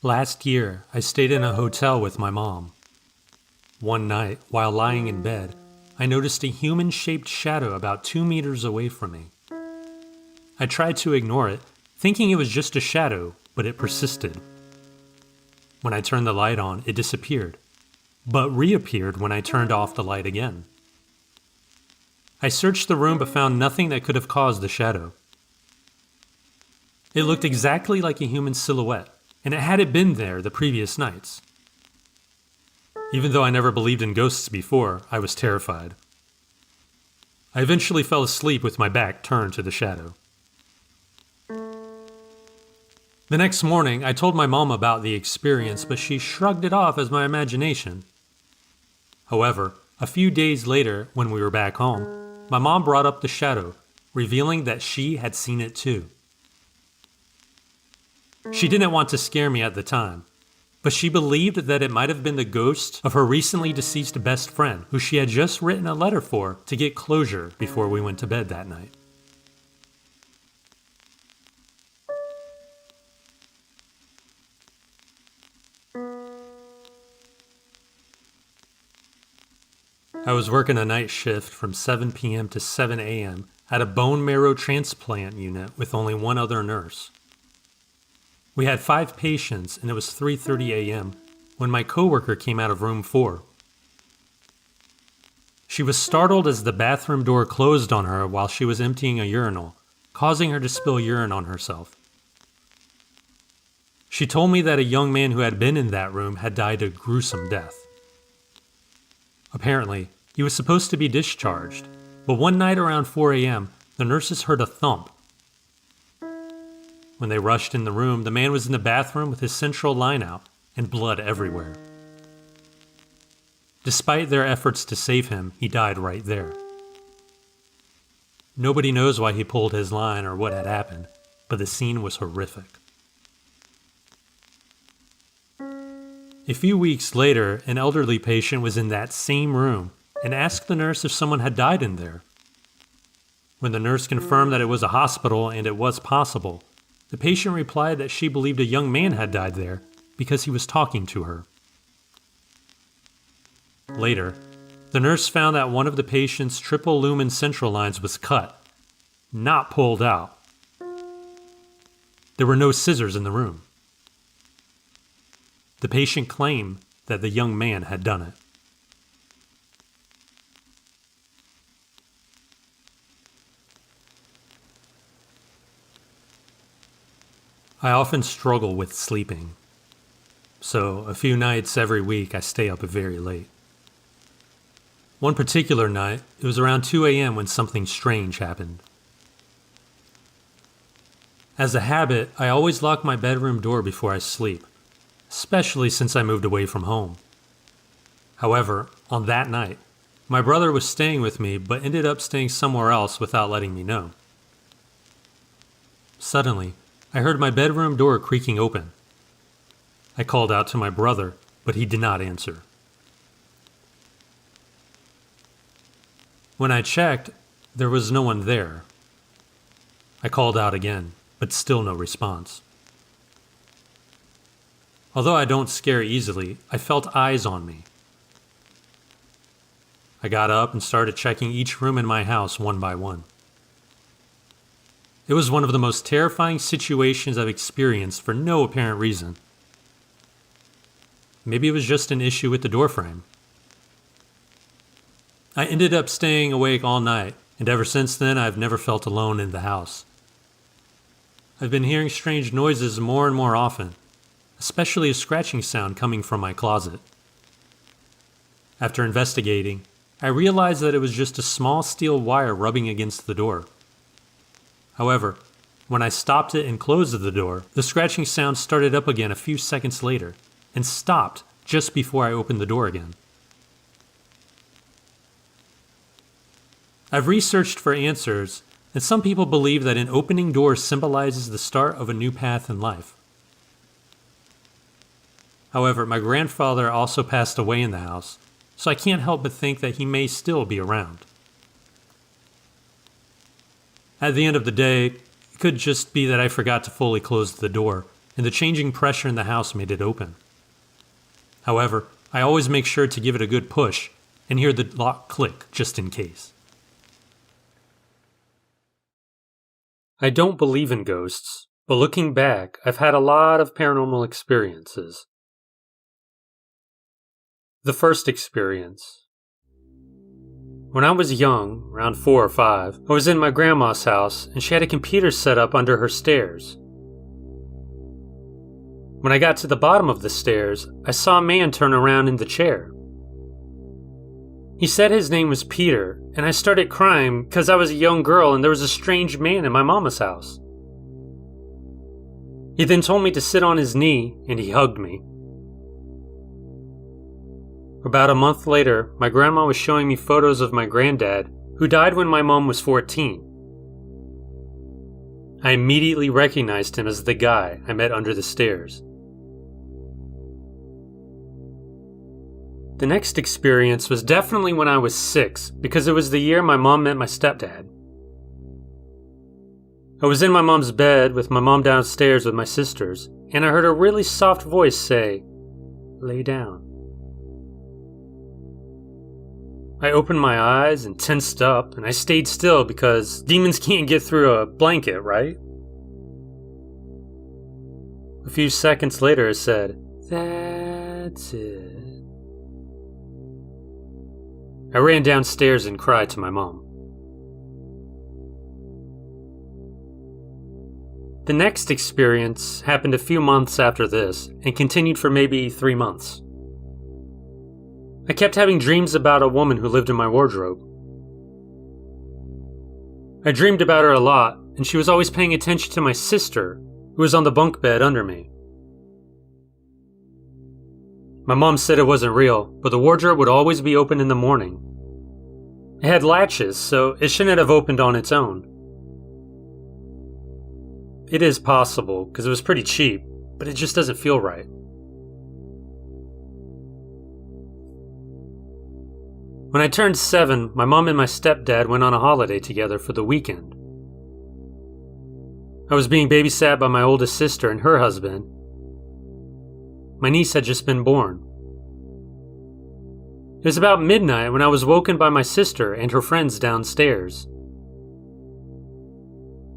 Last year, I stayed in a hotel with my mom. One night, while lying in bed, I noticed a human-shaped shadow about 2 meters away from me. I tried to ignore it, thinking it was just a shadow, but it persisted. When I turned the light on, it disappeared, but reappeared when I turned off the light again. I searched the room but found nothing that could have caused the shadow. It looked exactly like a human silhouette, and it hadn't been there the previous nights. Even though I never believed in ghosts before, I was terrified. I eventually fell asleep with my back turned to the shadow. The next morning, I told my mom about the experience, but she shrugged it off as my imagination. However, a few days later, when we were back home, my mom brought up the shadow, revealing that she had seen it too. She didn't want to scare me at the time, but she believed that it might have been the ghost of her recently deceased best friend, who she had just written a letter for to get closure before we went to bed that night. I was working a night shift from 7 p.m. to 7 a.m. at a bone marrow transplant unit with only one other nurse. We had 5 patients, and it was 3:30 a.m. when my coworker came out of room 4. She was startled as the bathroom door closed on her while she was emptying a urinal, causing her to spill urine on herself. She told me that a young man who had been in that room had died a gruesome death. Apparently, he was supposed to be discharged, but one night around 4 a.m., the nurses heard a thump. When they rushed in the room, the man was in the bathroom with his central line out and blood everywhere. Despite their efforts to save him, he died right there. Nobody knows why he pulled his line or what had happened, but the scene was horrific. A few weeks later, an elderly patient was in that same room and asked the nurse if someone had died in there. When the nurse confirmed that it was a hospital and it was possible, the patient replied that she believed a young man had died there because he was talking to her. Later, The nurse found that one of the patient's triple lumen central lines was cut, not pulled out. There were no scissors in the room. The patient claimed that the young man had done it. I often struggle with sleeping, so a few nights every week I stay up very late. One particular night, it was around 2 a.m. when something strange happened. As a habit, I always lock my bedroom door before I sleep, especially since I moved away from home. However, on that night, my brother was staying with me but ended up staying somewhere else without letting me know. Suddenly, I heard my bedroom door creaking open. I called out to my brother, but he did not answer. When I checked, there was no one there. I called out again, but still no response. Although I don't scare easily, I felt eyes on me. I got up and started checking each room in my house one by one. It was one of the most terrifying situations I've experienced for no apparent reason. Maybe it was just an issue with the doorframe. I ended up staying awake all night, and ever since then I've never felt alone in the house. I've been hearing strange noises more and more often, especially a scratching sound coming from my closet. After investigating, I realized that it was just a small steel wire rubbing against the door. However, when I stopped it and closed the door, the scratching sound started up again a few seconds later and stopped just before I opened the door again. I've researched for answers, and some people believe that an opening door symbolizes the start of a new path in life. However, my grandfather also passed away in the house, so I can't help but think that he may still be around. At the end of the day, it could just be that I forgot to fully close the door, and the changing pressure in the house made it open. However, I always make sure to give it a good push and hear the lock click just in case. I don't believe in ghosts, but looking back, I've had a lot of paranormal experiences. The first experience. When I was young, around 4 or 5, I was in my grandma's house and she had a computer set up under her stairs. When I got to the bottom of the stairs, I saw a man turn around in the chair. He said his name was Peter, and I started crying because I was a young girl and there was a strange man in my mama's house. He then told me to sit on his knee and he hugged me. About a month later, my grandma was showing me photos of my granddad, who died when my mom was 14. I immediately recognized him as the guy I met under the stairs. The next experience was definitely when I was 6, because it was the year my mom met my stepdad. I was in my mom's bed with my mom downstairs with my sisters, and I heard a really soft voice say, "Lay down." I opened my eyes and tensed up, and I stayed still because demons can't get through a blanket, right? A few seconds later, it said, "That's it." I ran downstairs and cried to my mom. The next experience happened a few months after this and continued for maybe 3 months. I kept having dreams about a woman who lived in my wardrobe. I dreamed about her a lot, and she was always paying attention to my sister, who was on the bunk bed under me. My mom said it wasn't real, but the wardrobe would always be open in the morning. It had latches, so it shouldn't have opened on its own. It is possible, because it was pretty cheap, but it just doesn't feel right. When I turned 7, my mom and my stepdad went on a holiday together for the weekend. I was being babysat by my oldest sister and her husband. My niece had just been born. It was about midnight when I was woken by my sister and her friends downstairs.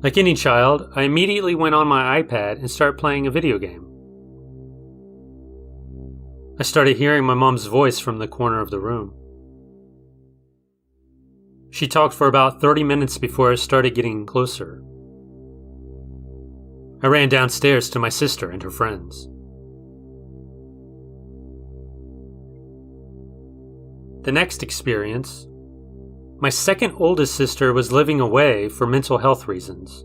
Like any child, I immediately went on my iPad and started playing a video game. I started hearing my mom's voice from the corner of the room. She talked for about 30 minutes before I started getting closer. I ran downstairs to my sister and her friends. The next experience, my second oldest sister was living away for mental health reasons.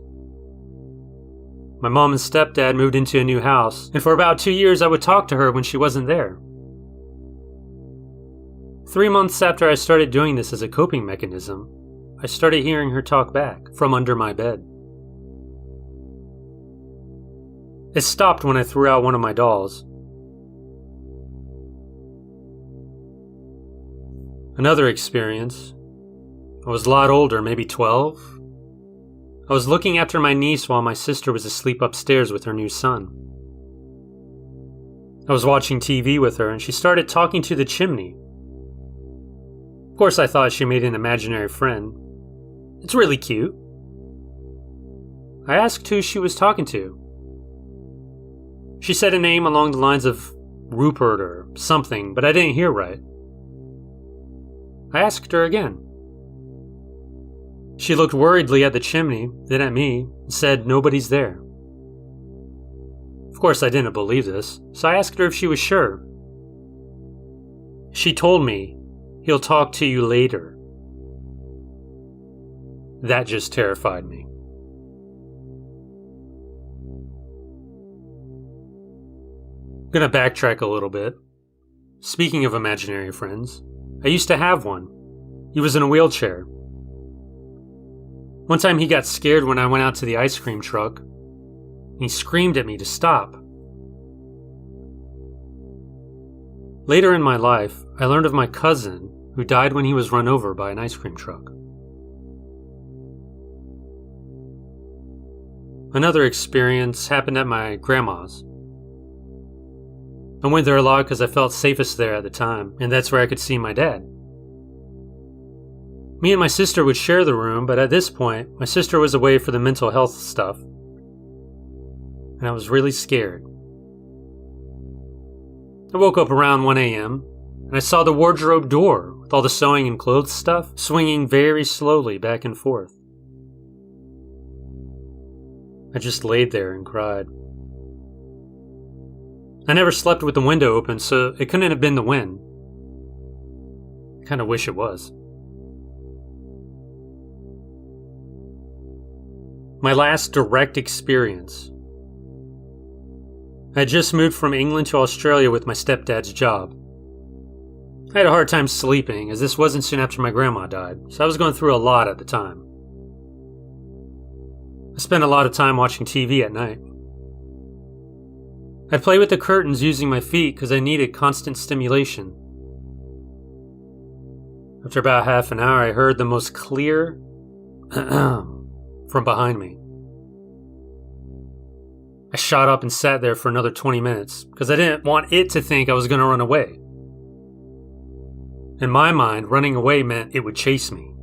My mom and stepdad moved into a new house, and for about 2 years I would talk to her when she wasn't there. 3 months after I started doing this as a coping mechanism, I started hearing her talk back from under my bed. It stopped when I threw out one of my dolls. Another experience. I was a lot older, maybe 12. I was looking after my niece while my sister was asleep upstairs with her new son. I was watching TV with her and she started talking to the chimney. Of course, I thought she made an imaginary friend. It's really cute. I asked who she was talking to. She said a name along the lines of Rupert or something, but I didn't hear right. I asked her again. She looked worriedly at the chimney, then at me, and said nobody's there. Of course, I didn't believe this, so I asked her if she was sure. She told me, "He'll talk to you later." That just terrified me. I'm gonna backtrack a little bit. Speaking of imaginary friends, I used to have one. He was in a wheelchair. One time he got scared when I went out to the ice cream truck. He screamed at me to stop. Later in my life, I learned of my cousin who died when he was run over by an ice cream truck. Another experience happened at my grandma's. I went there a lot because I felt safest there at the time, and that's where I could see my dad. Me and my sister would share the room, but at this point, my sister was away for the mental health stuff, and I was really scared. I woke up around 1 a.m., and I saw the wardrobe door with all the sewing and clothes stuff swinging very slowly back and forth. I just laid there and cried. I never slept with the window open, so it couldn't have been the wind. I kind of wish it was. My last direct experience. I had just moved from England to Australia with my stepdad's job. I had a hard time sleeping, as this wasn't soon after my grandma died, so I was going through a lot at the time. I spent a lot of time watching TV at night. I'd play with the curtains using my feet because I needed constant stimulation. After about half an hour, I heard the most clear from behind me. I shot up and sat there for another 20 minutes because I didn't want it to think I was going to run away. In my mind, running away meant it would chase me.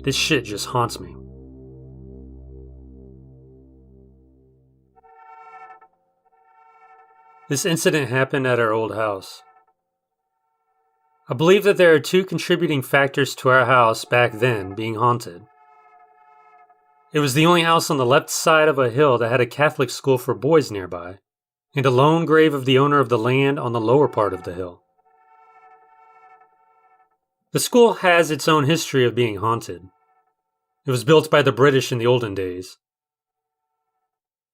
This shit just haunts me. This incident happened at our old house. I believe that there are two contributing factors to our house back then being haunted. It was the only house on the left side of a hill that had a Catholic school for boys nearby, and a lone grave of the owner of the land on the lower part of the hill. The school has its own history of being haunted. It was built by the British in the olden days.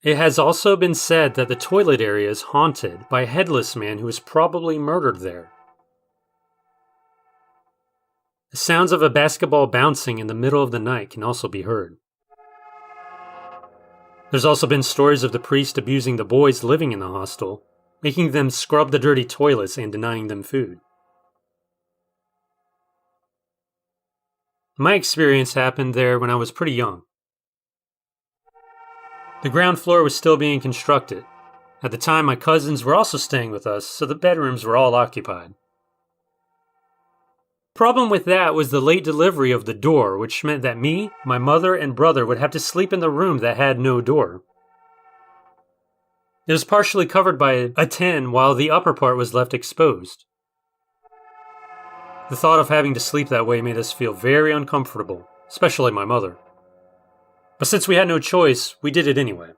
It has also been said that the toilet area is haunted by a headless man who was probably murdered there. The sounds of a basketball bouncing in the middle of the night can also be heard. There's also been stories of the priest abusing the boys living in the hostel, making them scrub the dirty toilets and denying them food. My experience happened there when I was pretty young. The ground floor was still being constructed, At the time, my cousins were also staying with us, so the bedrooms were all occupied. Problem with that was the late delivery of the door, which meant that me, my mother, and brother would have to sleep in the room that had no door. It was partially covered by a tin while the upper part was left exposed. The thought of having to sleep that way made us feel very uncomfortable, especially my mother. But since we had no choice, we did it anyway.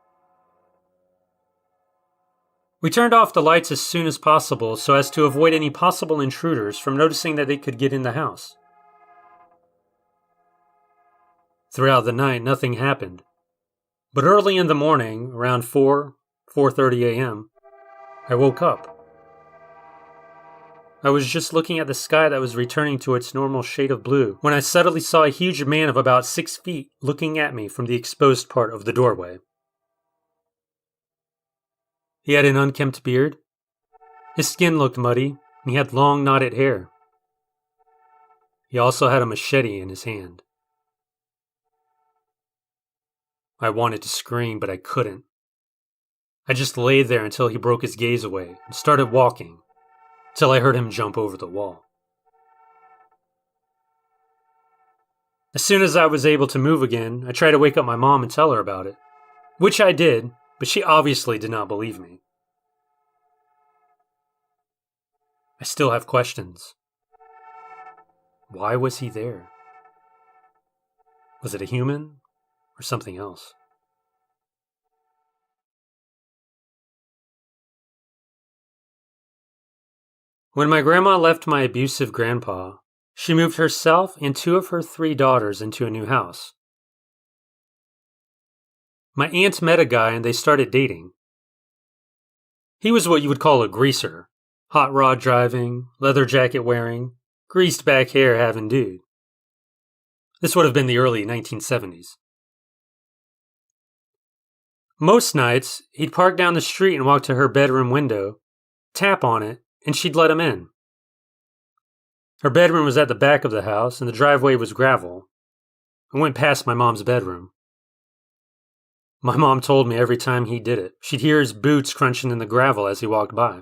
We turned off the lights as soon as possible so as to avoid any possible intruders from noticing that they could get in the house. Throughout the night, nothing happened. But early in the morning, around 4:30 a.m., I woke up. I was just looking at the sky that was returning to its normal shade of blue when I suddenly saw a huge man of about 6 feet looking at me from the exposed part of the doorway. He had an unkempt beard. His skin looked muddy, and he had long knotted hair. He also had a machete in his hand. I wanted to scream, but I couldn't. I just lay there until he broke his gaze away and started walking, till I heard him jump over the wall. As soon as I was able to move again, I tried to wake up my mom and tell her about it, which I did, but she obviously did not believe me. I still have questions. Why was he there? Was it a human or something else? When my grandma left my abusive grandpa, she moved herself and 2 of her 3 daughters into a new house. My aunt met a guy and they started dating. He was what you would call a greaser. Hot rod driving, leather jacket wearing, greased back hair having dude. This would have been the early 1970s. Most nights, he'd park down the street and walk to her bedroom window, tap on it, and she'd let him in. Her bedroom was at the back of the house and the driveway was gravel. I went past my mom's bedroom. My mom told me every time he did it, she'd hear his boots crunching in the gravel as he walked by.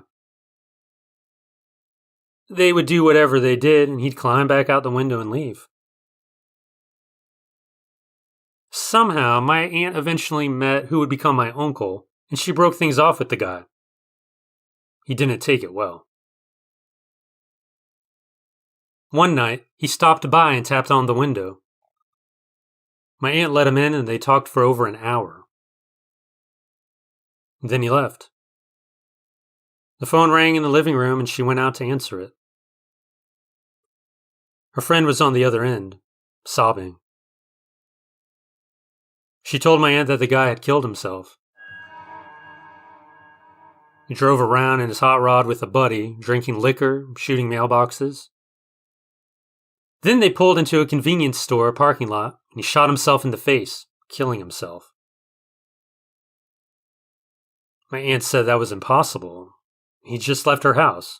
They would do whatever they did, and he'd climb back out the window and leave. Somehow, my aunt eventually met who would become my uncle, and she broke things off with the guy. He didn't take it well. One night, he stopped by and tapped on the window. My aunt let him in, and they talked for over an hour. Then he left. The phone rang in the living room, and she went out to answer it. Her friend was on the other end, sobbing. She told my aunt that the guy had killed himself. He drove around in his hot rod with a buddy, drinking liquor, shooting mailboxes. Then they pulled into a convenience store parking lot, and he shot himself in the face, killing himself. My aunt said that was impossible. He just left her house.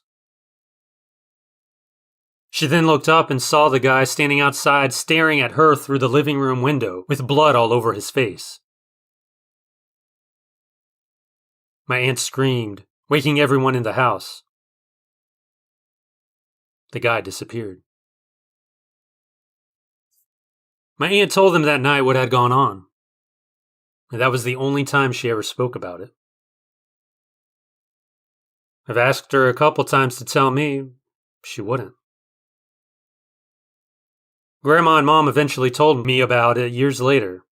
She then looked up and saw the guy standing outside staring at her through the living room window with blood all over his face. My aunt screamed, waking everyone in the house. The guy disappeared. My aunt told them that night what had gone on, and that was the only time she ever spoke about it. I've asked her a couple times to tell me, she wouldn't. Grandma and Mom eventually told me about it years later.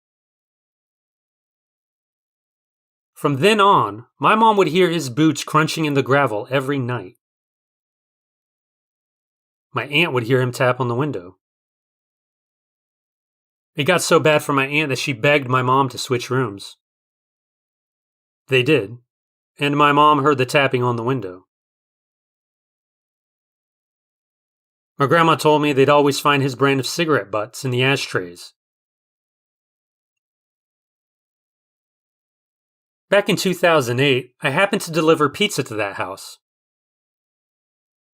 From then on, my mom would hear his boots crunching in the gravel every night. My aunt would hear him tap on the window. It got so bad for my aunt that she begged my mom to switch rooms. They did, and my mom heard the tapping on the window. My grandma told me they'd always find his brand of cigarette butts in the ashtrays. Back in 2008, I happened to deliver pizza to that house.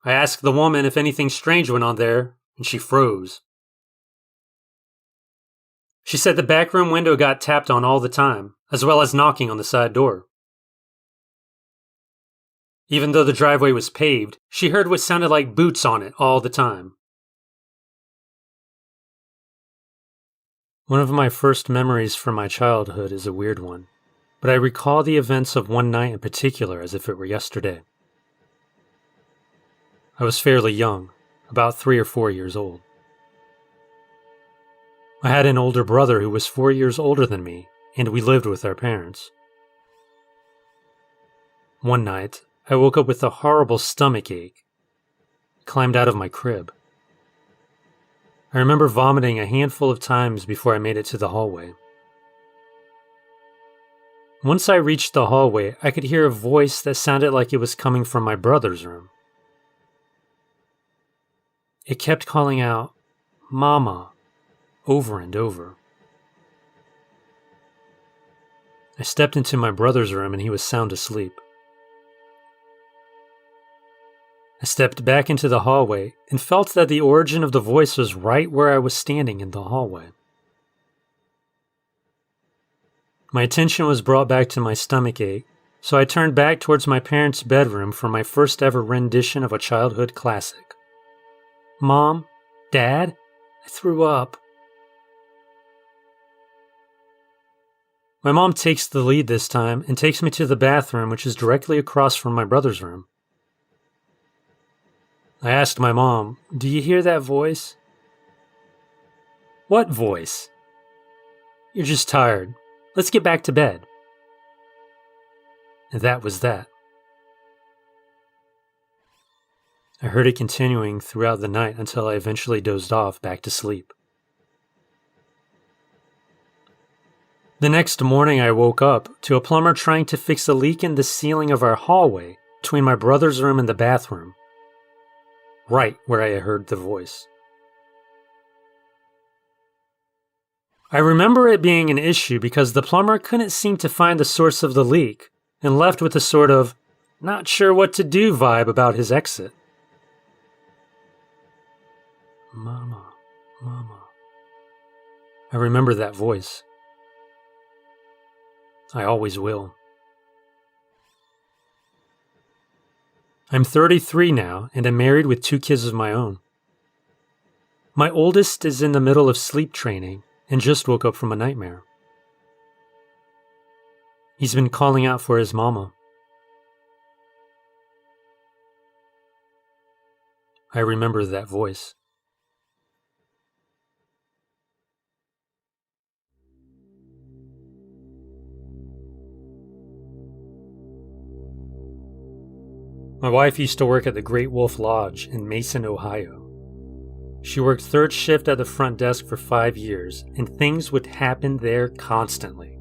I asked the woman if anything strange went on there, and she froze. She said the back room window got tapped on all the time, as well as knocking on the side door. Even though the driveway was paved, she heard what sounded like boots on it all the time. One of my first memories from my childhood is a weird one, but I recall the events of one night in particular as if it were yesterday. I was fairly young, about 3 or 4 years old. I had an older brother who was 4 years older than me, and we lived with our parents. One night, I woke up with a horrible stomach ache. I climbed out of my crib. I remember vomiting a handful of times before I made it to the hallway. Once I reached the hallway, I could hear a voice that sounded like it was coming from my brother's room. It kept calling out, "Mama," over and over. I stepped into my brother's room and he was sound asleep. I stepped back into the hallway and felt that the origin of the voice was right where I was standing in the hallway. My attention was brought back to my stomach ache, so I turned back towards my parents' bedroom for my first ever rendition of a childhood classic. "Mom, Dad, I threw up." My mom takes the lead this time and takes me to the bathroom, which is directly across from my brother's room. I asked my mom, "Do you hear that voice?" "What voice?" "You're just tired. Let's get back to bed." And that was that. I heard it continuing throughout the night until I eventually dozed off back to sleep. The next morning I woke up to a plumber trying to fix a leak in the ceiling of our hallway between my brother's room and the bathroom, right where I heard the voice. I remember it being an issue because the plumber couldn't seem to find the source of the leak and left with a sort of not sure what to do vibe about his exit. "Mama, Mama." I remember that voice. I always will. I'm 33 now and am married with 2 kids of my own. My oldest is in the middle of sleep training and just woke up from a nightmare. He's been calling out for his mama. I remember that voice. My wife used to work at the Great Wolf Lodge in Mason, Ohio. She worked 3rd shift at the front desk for 5 years, and things would happen there constantly.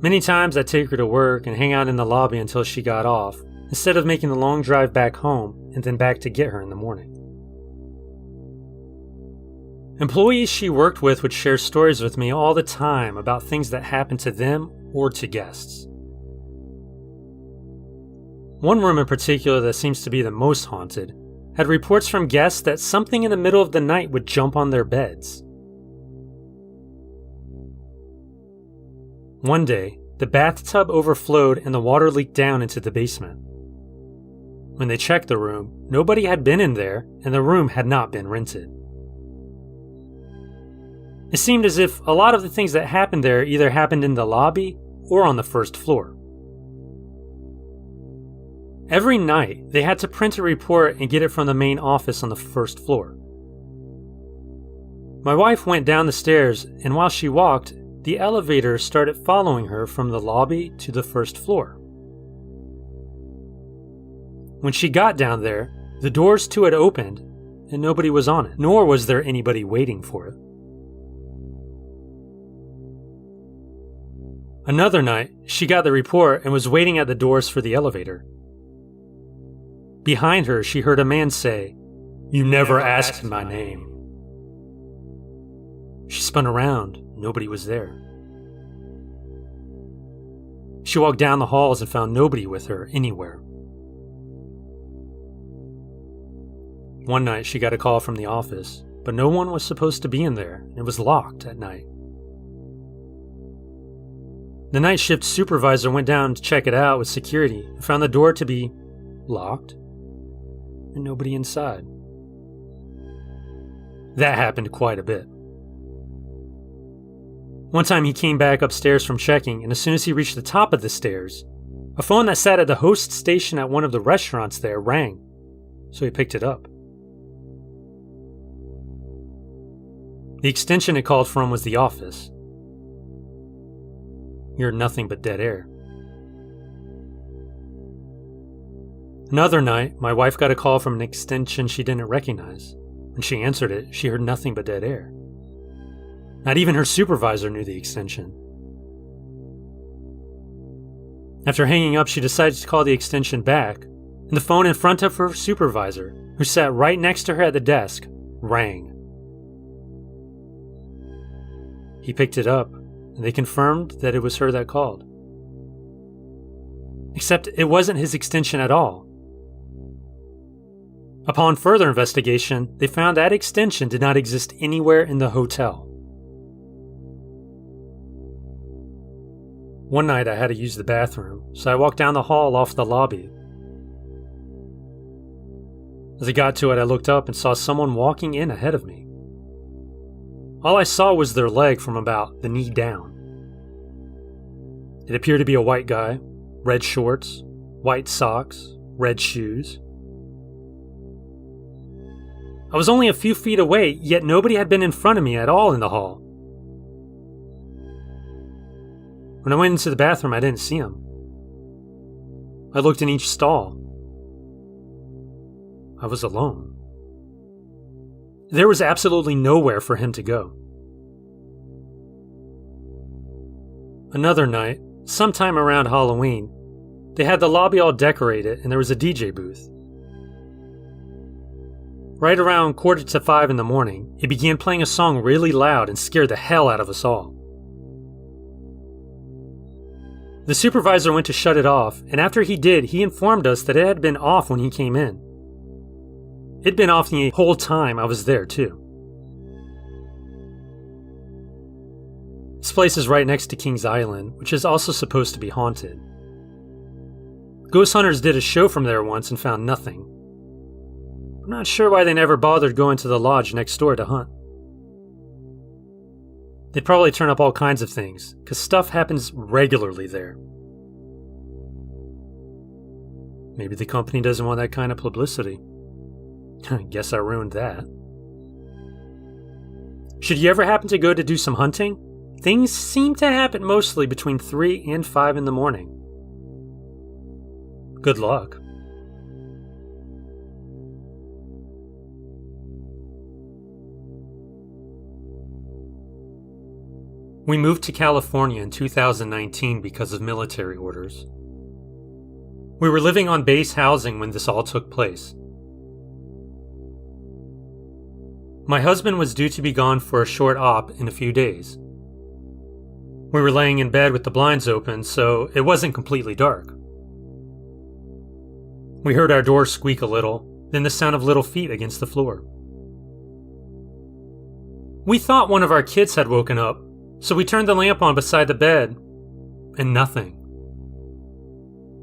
Many times I'd take her to work and hang out in the lobby until she got off, instead of making the long drive back home and then back to get her in the morning. Employees she worked with would share stories with me all the time about things that happened to them or to guests. One room in particular that seems to be the most haunted had reports from guests that something in the middle of the night would jump on their beds. One day, the bathtub overflowed and the water leaked down into the basement. When they checked the room, nobody had been in there and the room had not been rented. It seemed as if a lot of the things that happened there either happened in the lobby or on the 1st floor. Every night, they had to print a report and get it from the main office on the 1st floor. My wife went down the stairs, and while she walked, the elevator started following her from the lobby to the 1st floor. When she got down there, the doors to it opened, and nobody was on it, nor was there anybody waiting for it. Another night, she got the report and was waiting at the doors for the elevator. Behind her, she heard a man say, "You never asked my name." She spun around. Nobody was there. She walked down the halls and found nobody with her anywhere. One night, she got a call from the office, but no one was supposed to be in there, and it was locked at night. The night shift supervisor went down to check it out with security and found the door to be locked and nobody inside. That happened quite a bit. One time he came back upstairs from checking, and as soon as he reached the top of the stairs, a phone that sat at the host station at one of the restaurants there rang, so he picked it up. The extension it called from was the office. You heard nothing but dead air. Another night, my wife got a call from an extension she didn't recognize. When she answered it, she heard nothing but dead air. Not even her supervisor knew the extension. After hanging up, she decided to call the extension back, and the phone in front of her supervisor, who sat right next to her at the desk, rang. He picked it up, and they confirmed that it was her that called. Except it wasn't his extension at all. Upon further investigation, they found that extension did not exist anywhere in the hotel. One night I had to use the bathroom, so I walked down the hall off the lobby. As I got to it, I looked up and saw someone walking in ahead of me. All I saw was their leg from about the knee down. It appeared to be a white guy, red shorts, white socks, red shoes. I was only a few feet away, yet nobody had been in front of me at all in the hall. When I went into the bathroom, I didn't see him. I looked in each stall. I was alone. There was absolutely nowhere for him to go. Another night, sometime around Halloween, they had the lobby all decorated and there was a DJ booth. Right around 4:45 in the morning, it began playing a song really loud and scared the hell out of us all. The supervisor went to shut it off, and after he did, he informed us that it had been off when he came in. It'd been off the whole time I was there, too. This place is right next to Kings Island, which is also supposed to be haunted. Ghost hunters did a show from there once and found nothing. I'm not sure why they never bothered going to the lodge next door to hunt. They'd probably turn up all kinds of things, because stuff happens regularly there. Maybe the company doesn't want that kind of publicity. I guess I ruined that. Should you ever happen to go to do some hunting, things seem to happen mostly between 3 and 5 in the morning. Good luck. We moved to California in 2019 because of military orders. We were living on base housing when this all took place. My husband was due to be gone for a short op in a few days. We were laying in bed with the blinds open, so it wasn't completely dark. We heard our door squeak a little, then the sound of little feet against the floor. We thought one of our kids had woken up, so we turned the lamp on beside the bed, and nothing.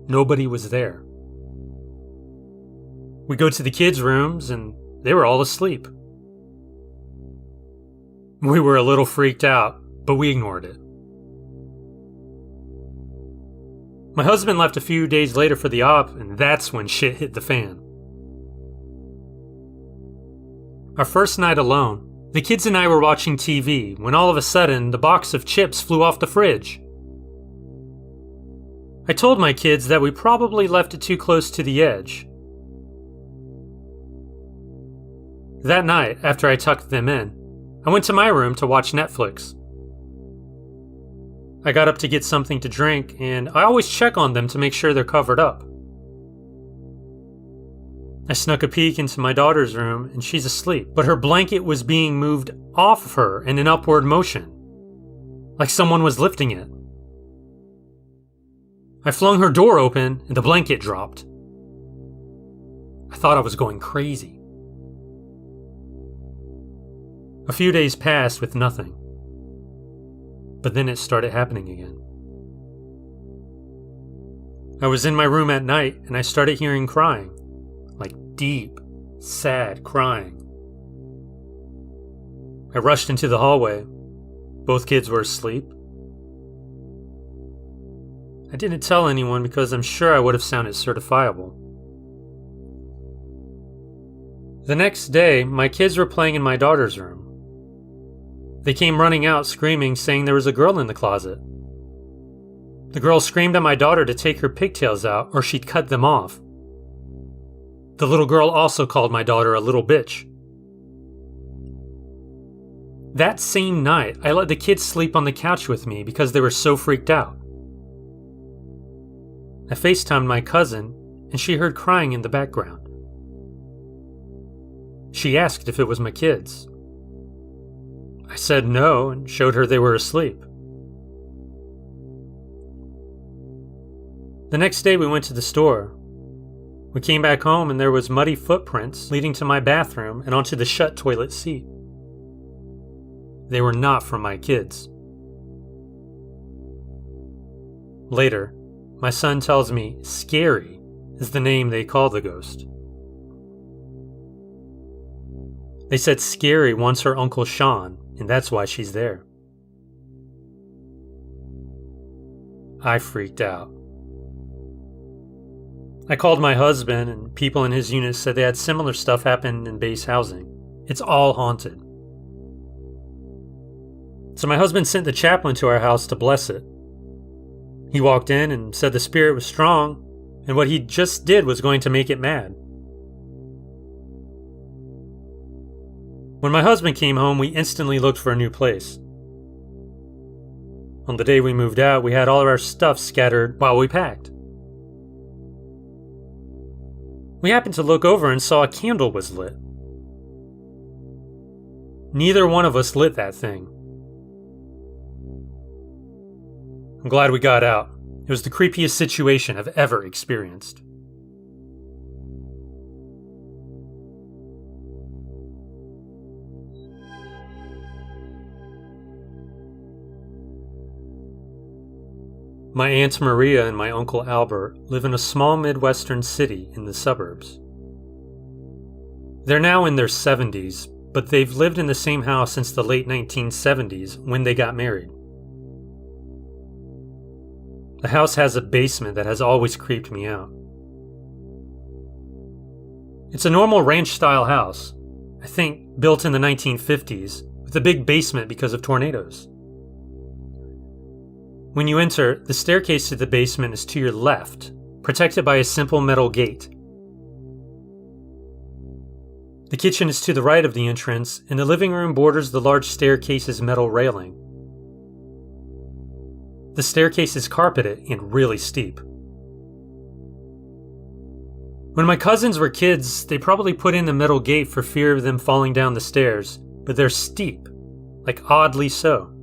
Nobody was there. We go to the kids' rooms, and they were all asleep. We were a little freaked out, but we ignored it. My husband left a few days later for the op, and that's when shit hit the fan. Our first night alone, the kids and I were watching TV when all of a sudden the box of chips flew off the fridge. I told my kids that we probably left it too close to the edge. That night, after I tucked them in, I went to my room to watch Netflix. I got up to get something to drink, and I always check on them to make sure they're covered up. I snuck a peek into my daughter's room, and she's asleep, but her blanket was being moved off of her in an upward motion, like someone was lifting it. I flung her door open, and the blanket dropped. I thought I was going crazy. A few days passed with nothing, but then it started happening again. I was in my room at night and I started hearing crying, like deep, sad crying. I rushed into the hallway. Both kids were asleep. I didn't tell anyone because I'm sure I would have sounded certifiable. The next day, my kids were playing in my daughter's room. They came running out screaming, saying there was a girl in the closet. The girl screamed at my daughter to take her pigtails out or she'd cut them off. The little girl also called my daughter a little bitch. That same night, I let the kids sleep on the couch with me because they were so freaked out. I FaceTimed my cousin, and she heard crying in the background. She asked if it was my kids. I said no and showed her they were asleep. The next day we went to the store. We came back home and there was muddy footprints leading to my bathroom and onto the shut toilet seat. They were not from my kids. Later, my son tells me Scary is the name they call the ghost. They said Scary wants her Uncle Sean, and that's why she's there. I freaked out. I called my husband, and people in his unit said they had similar stuff happen in base housing. It's all haunted. So my husband sent the chaplain to our house to bless it. He walked in and said the spirit was strong, and what he just did was going to make it mad. When my husband came home, we instantly looked for a new place. On the day we moved out, we had all of our stuff scattered while we packed. We happened to look over and saw a candle was lit. Neither one of us lit that thing. I'm glad we got out. It was the creepiest situation I've ever experienced. My Aunt Maria and my Uncle Albert live in a small Midwestern city in the suburbs. They're now in their 70s, but they've lived in the same house since the late 1970s when they got married. The house has a basement that has always creeped me out. It's a normal ranch-style house, I think built in the 1950s, with a big basement because of tornadoes. When you enter, the staircase to the basement is to your left, protected by a simple metal gate. The kitchen is to the right of the entrance, and the living room borders the large staircase's metal railing. The staircase is carpeted and really steep. When my cousins were kids, they probably put in the metal gate for fear of them falling down the stairs, but they're steep, like oddly so.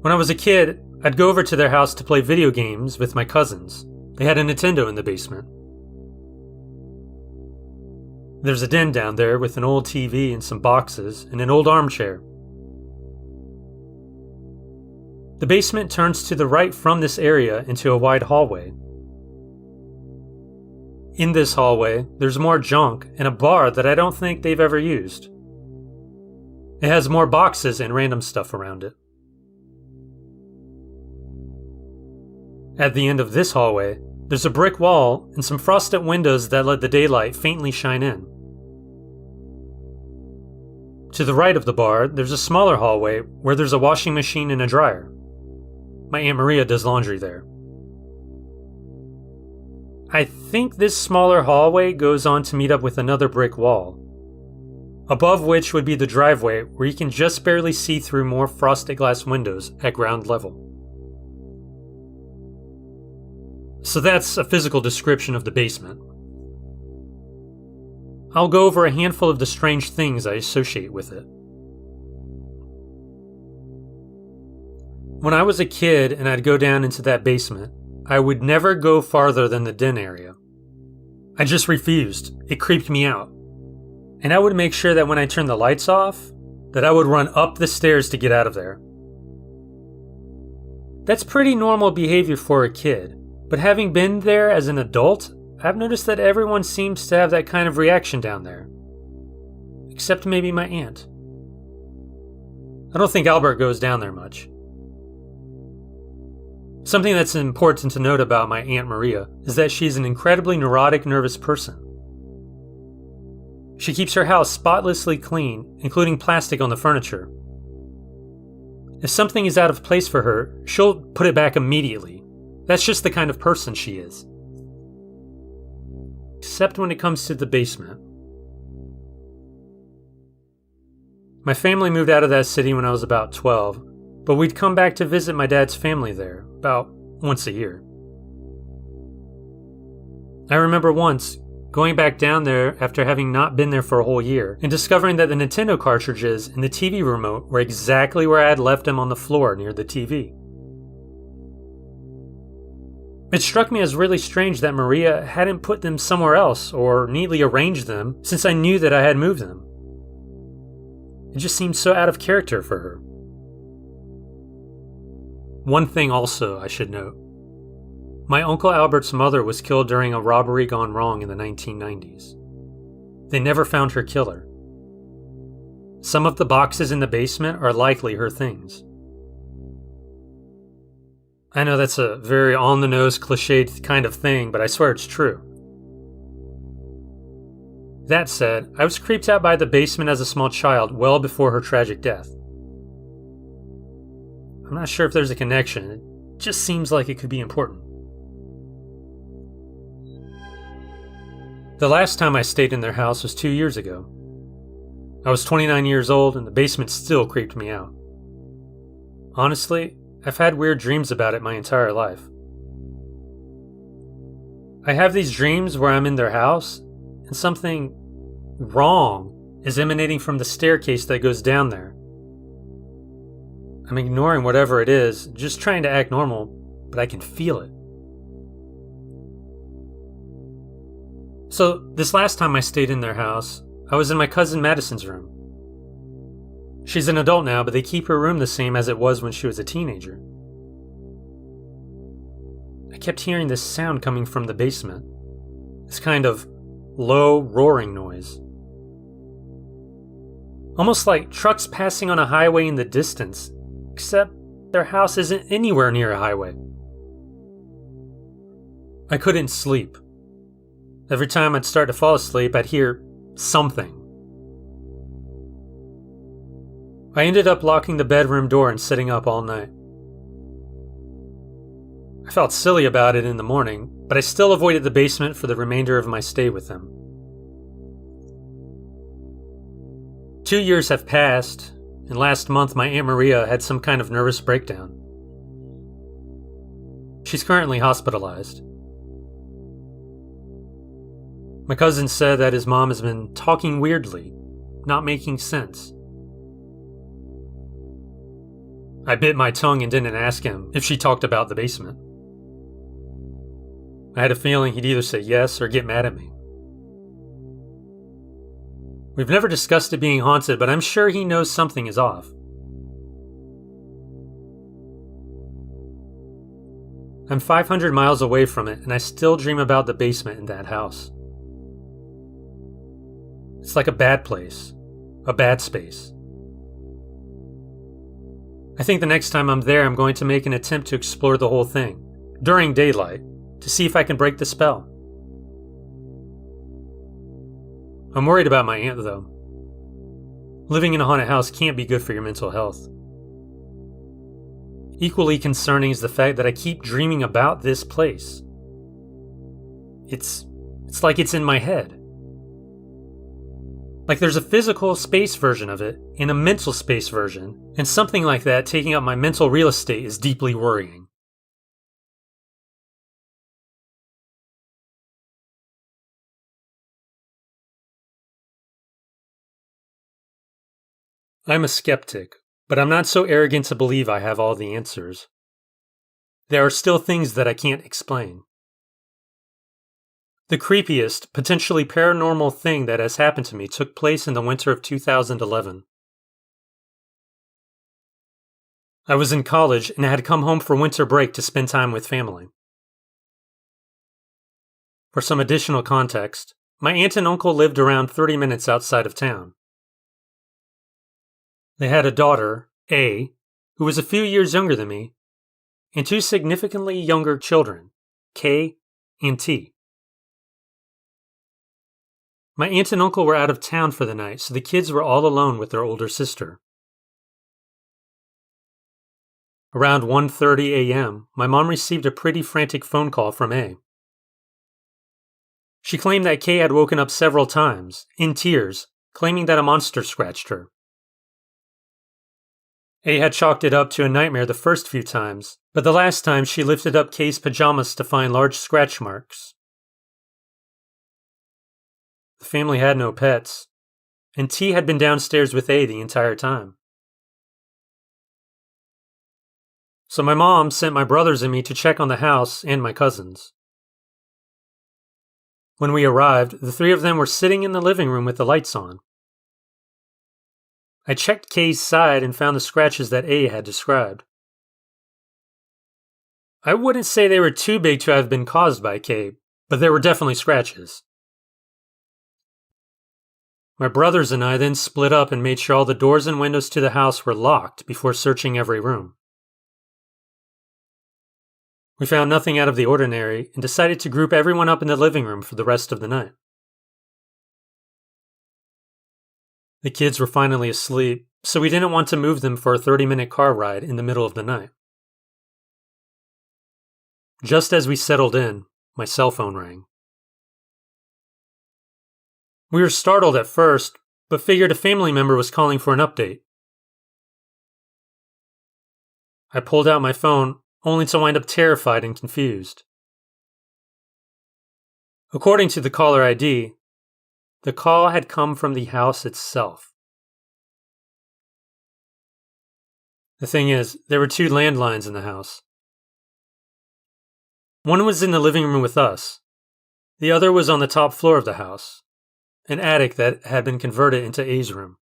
When I was a kid, I'd go over to their house to play video games with my cousins. They had a Nintendo in the basement. There's a den down there with an old TV and some boxes and an old armchair. The basement turns to the right from this area into a wide hallway. In this hallway, there's more junk and a bar that I don't think they've ever used. It has more boxes and random stuff around it. At the end of this hallway, there's a brick wall and some frosted windows that let the daylight faintly shine in. To the right of the bar, there's a smaller hallway where there's a washing machine and a dryer. My Aunt Maria does laundry there. I think this smaller hallway goes on to meet up with another brick wall, above which would be the driveway where you can just barely see through more frosted glass windows at ground level. So that's a physical description of the basement. I'll go over a handful of the strange things I associate with it. When I was a kid and I'd go down into that basement, I would never go farther than the den area. I just refused. It creeped me out. And I would make sure that when I turned the lights off, that I would run up the stairs to get out of there. That's pretty normal behavior for a kid, but having been there as an adult, I've noticed that everyone seems to have that kind of reaction down there. Except maybe my aunt. I don't think Albert goes down there much. Something that's important to note about my Aunt Maria is that she's an incredibly neurotic, nervous person. She keeps her house spotlessly clean, including plastic on the furniture. If something is out of place for her, she'll put it back immediately. That's just the kind of person she is. Except when it comes to the basement. My family moved out of that city when I was about 12, but we'd come back to visit my dad's family there, about once a year. I remember once going back down there after having not been there for a whole year, and discovering that the Nintendo cartridges and the TV remote were exactly where I had left them on the floor near the TV. It struck me as really strange that Maria hadn't put them somewhere else or neatly arranged them, since I knew that I had moved them. It just seemed so out of character for her. One thing also I should note. My Uncle Albert's mother was killed during a robbery gone wrong in the 1990s. They never found her killer. Some of the boxes in the basement are likely her things. I know that's a very on-the-nose, cliched kind of thing, but I swear it's true. That said, I was creeped out by the basement as a small child well before her tragic death. I'm not sure if there's a connection, it just seems like it could be important. The last time I stayed in their house was 2 years ago. I was 29 years old and the basement still creeped me out. Honestly, I've had weird dreams about it my entire life. I have these dreams where I'm in their house and something wrong is emanating from the staircase that goes down there. I'm ignoring whatever it is, just trying to act normal, but I can feel it. So, this last time I stayed in their house, I was in my cousin Madison's room. She's an adult now, but they keep her room the same as it was when she was a teenager. I kept hearing this sound coming from the basement. This kind of low, roaring noise. Almost like trucks passing on a highway in the distance, except their house isn't anywhere near a highway. I couldn't sleep. Every time I'd start to fall asleep, I'd hear something. I ended up locking the bedroom door and sitting up all night. I felt silly about it in the morning, but I still avoided the basement for the remainder of my stay with them. 2 years have passed, and last month my Aunt Maria had some kind of nervous breakdown. She's currently hospitalized. My cousin said that his mom has been talking weirdly, not making sense. I bit my tongue and didn't ask him if she talked about the basement. I had a feeling he'd either say yes or get mad at me. We've never discussed it being haunted, but I'm sure he knows something is off. I'm 500 miles away from it, and I still dream about the basement in that house. It's like a bad place, a bad space. I think the next time I'm there, I'm going to make an attempt to explore the whole thing, during daylight, to see if I can break the spell. I'm worried about my aunt, though. Living in a haunted house can't be good for your mental health. Equally concerning is the fact that I keep dreaming about this place. It's like it's in my head. Like there's a physical space version of it and a mental space version, and something like that taking up my mental real estate is deeply worrying. I'm a skeptic, but I'm not so arrogant to believe I have all the answers. There are still things that I can't explain. The creepiest, potentially paranormal thing that has happened to me took place in the winter of 2011. I was in college and had come home for winter break to spend time with family. For some additional context, my aunt and uncle lived around 30 minutes outside of town. They had a daughter, A, who was a few years younger than me, and two significantly younger children, K and T. My aunt and uncle were out of town for the night, so the kids were all alone with their older sister. Around 1:30 a.m., my mom received a pretty frantic phone call from A. She claimed that K had woken up several times, in tears, claiming that a monster scratched her. A had chalked it up to a nightmare the first few times, but the last time she lifted up K's pajamas to find large scratch marks. The family had no pets, and T had been downstairs with A the entire time. So my mom sent my brothers and me to check on the house and my cousins. When we arrived, the three of them were sitting in the living room with the lights on. I checked K's side and found the scratches that A had described. I wouldn't say they were too big to have been caused by K, but there were definitely scratches. My brothers and I then split up and made sure all the doors and windows to the house were locked before searching every room. We found nothing out of the ordinary and decided to group everyone up in the living room for the rest of the night. The kids were finally asleep, so we didn't want to move them for a 30-minute car ride in the middle of the night. Just as we settled in, my cell phone rang. We were startled at first, but figured a family member was calling for an update. I pulled out my phone, only to wind up terrified and confused. According to the caller ID, the call had come from the house itself. The thing is, there were two landlines in the house. One was in the living room with us. The other was on the top floor of the house, an attic that had been converted into A's room.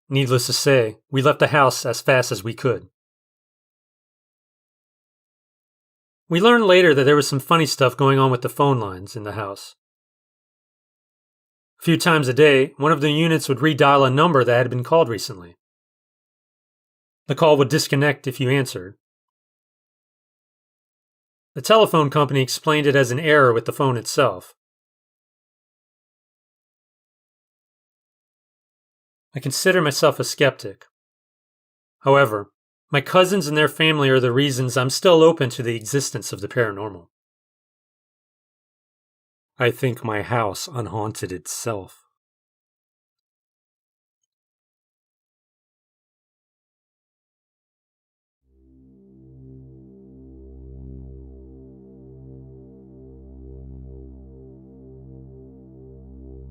Needless to say, we left the house as fast as we could. We learned later that there was some funny stuff going on with the phone lines in the house. A few times a day, one of the units would redial a number that had been called recently. The call would disconnect if you answered. The telephone company explained it as an error with the phone itself. I consider myself a skeptic. However, my cousins and their family are the reasons I'm still open to the existence of the paranormal. I think my house unhaunted itself.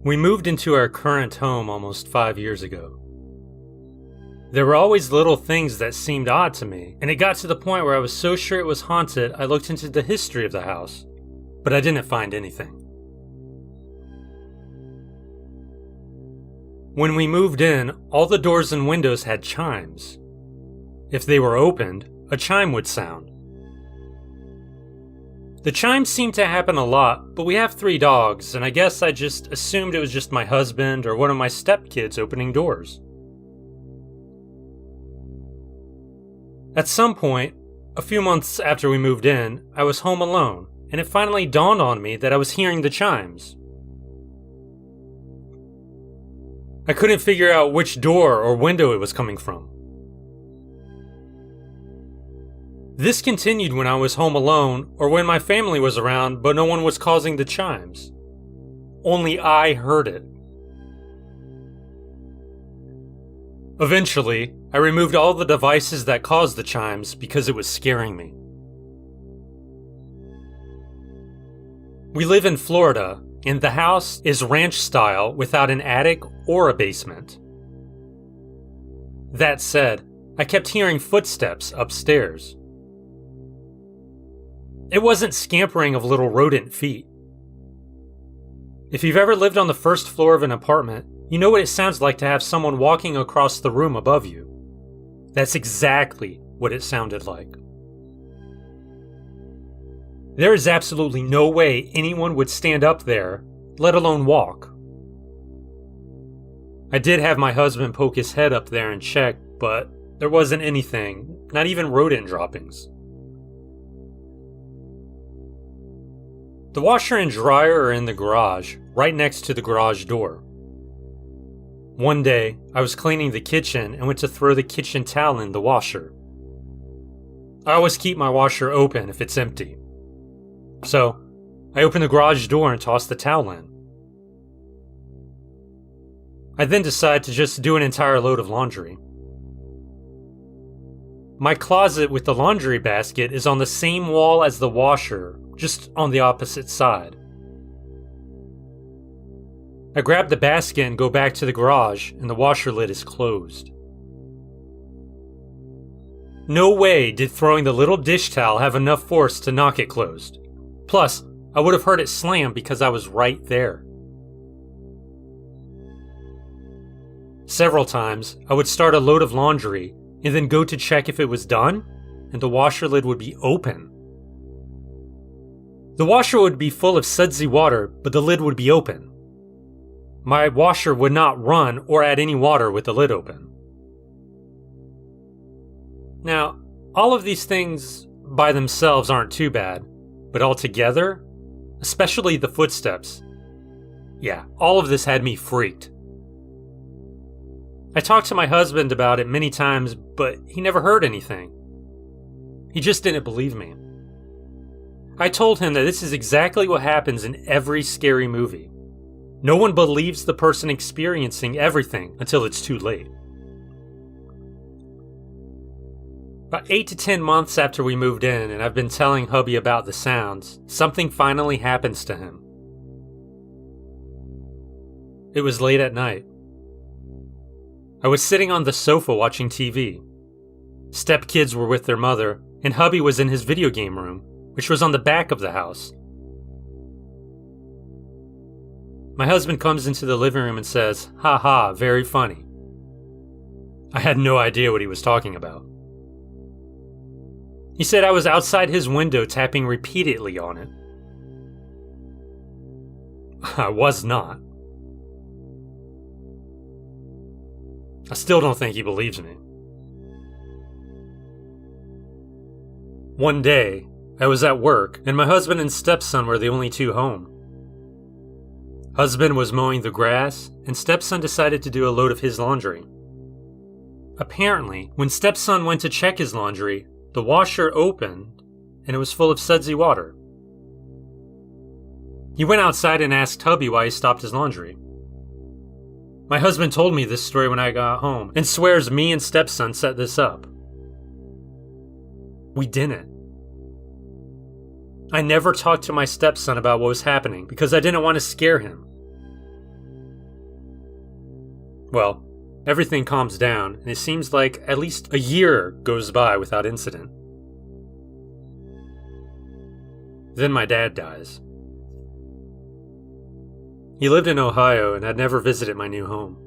We moved into our current home almost 5 years ago. There were always little things that seemed odd to me, and it got to the point where I was so sure it was haunted I looked into the history of the house, but I didn't find anything. When we moved in, all the doors and windows had chimes. If they were opened, a chime would sound. The chimes seemed to happen a lot, but we have 3 dogs, and I guess I just assumed it was just my husband or one of my stepkids opening doors. At some point, a few months after we moved in, I was home alone, and it finally dawned on me that I was hearing the chimes. I couldn't figure out which door or window it was coming from. This continued when I was home alone or when my family was around, but no one was causing the chimes. Only I heard it. Eventually, I removed all the devices that caused the chimes because it was scaring me. We live in Florida, and the house is ranch style without an attic or a basement. That said, I kept hearing footsteps upstairs. It wasn't scampering of little rodent feet. If you've ever lived on the first floor of an apartment, You know what it sounds like to have someone walking across the room above you. That's exactly what it sounded like. There is absolutely no way anyone would stand up there, let alone walk. I did have my husband poke his head up there and check, but there wasn't anything, not even rodent droppings. The washer and dryer are in the garage, right next to the garage door. One day, I was cleaning the kitchen and went to throw the kitchen towel in the washer. I always keep my washer open if it's empty. So, I opened the garage door and tossed the towel in. I then decided to just do an entire load of laundry. My closet with the laundry basket is on the same wall as the washer, just on the opposite side. I grab the basket and go back to the garage, and the washer lid is closed. No way did throwing the little dish towel have enough force to knock it closed. Plus, I would have heard it slam because I was right there. Several times, I would start a load of laundry and then go to check if it was done, and the washer lid would be open. The washer would be full of sudsy water, but the lid would be open. My washer would not run or add any water with the lid open. Now, all of these things by themselves aren't too bad, but altogether, especially the footsteps, yeah, all of this had me freaked. I talked to my husband about it many times, but he never heard anything. He just didn't believe me. I told him that this is exactly what happens in every scary movie. No one believes the person experiencing everything until it's too late. About 8 to 10 months after we moved in, and I've been telling hubby about the sounds, something finally happens to him. It was late at night. I was sitting on the sofa watching TV. Stepkids were with their mother, and hubby was in his video game room, which was on the back of the house. My husband comes into the living room and says, "Ha ha, very funny." I had no idea what he was talking about. He said I was outside his window tapping repeatedly on it. I was not. I still don't think he believes me. One day, I was at work, and my husband and stepson were the only two home. Husband was mowing the grass, and stepson decided to do a load of his laundry. Apparently, when stepson went to check his laundry, the washer opened, and it was full of sudsy water. He went outside and asked hubby why he stopped his laundry. My husband told me this story when I got home, and swears me and stepson set this up. We didn't. I never talked to my stepson about what was happening because I didn't want to scare him. Well, everything calms down, and it seems like at least a year goes by without incident. Then my dad dies. He lived in Ohio and had never visited my new home.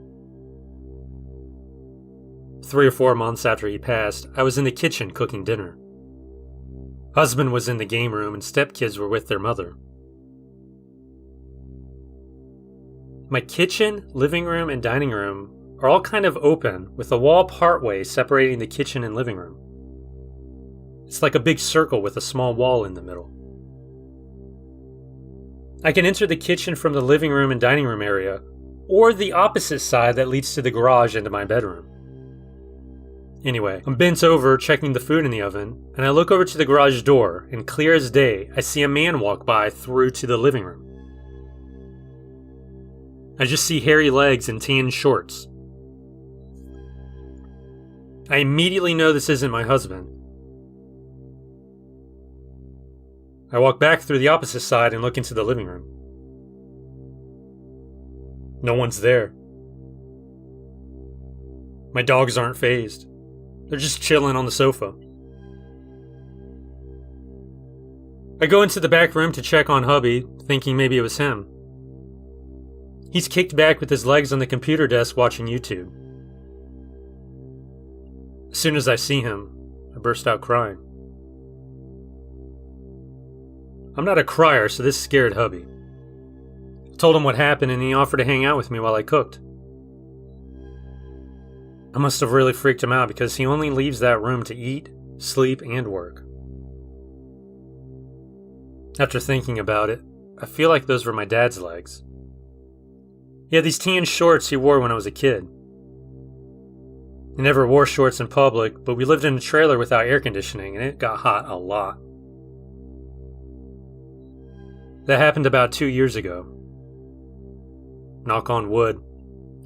3 or 4 months after he passed, I was in the kitchen cooking dinner. Husband was in the game room and stepkids were with their mother. My kitchen, living room, and dining room are all kind of open, with a wall partway separating the kitchen and living room. It's like a big circle with a small wall in the middle. I can enter the kitchen from the living room and dining room area, or the opposite side that leads to the garage into my bedroom. Anyway, I'm bent over checking the food in the oven, and I look over to the garage door, and clear as day, I see a man walk by through to the living room. I just see hairy legs and tan shorts. I immediately know this isn't my husband. I walk back through the opposite side and look into the living room. No one's there. My dogs aren't fazed. They're just chilling on the sofa. I go into the back room to check on hubby, thinking maybe it was him. He's kicked back with his legs on the computer desk watching YouTube. As soon as I see him, I burst out crying. I'm not a crier, so this scared hubby. I told him what happened and he offered to hang out with me while I cooked. I must have really freaked him out because he only leaves that room to eat, sleep, and work. After thinking about it, I feel like those were my dad's legs. He had these tan shorts he wore when I was a kid. He never wore shorts in public, but we lived in a trailer without air conditioning and it got hot a lot. That happened about 2 years ago. Knock on wood,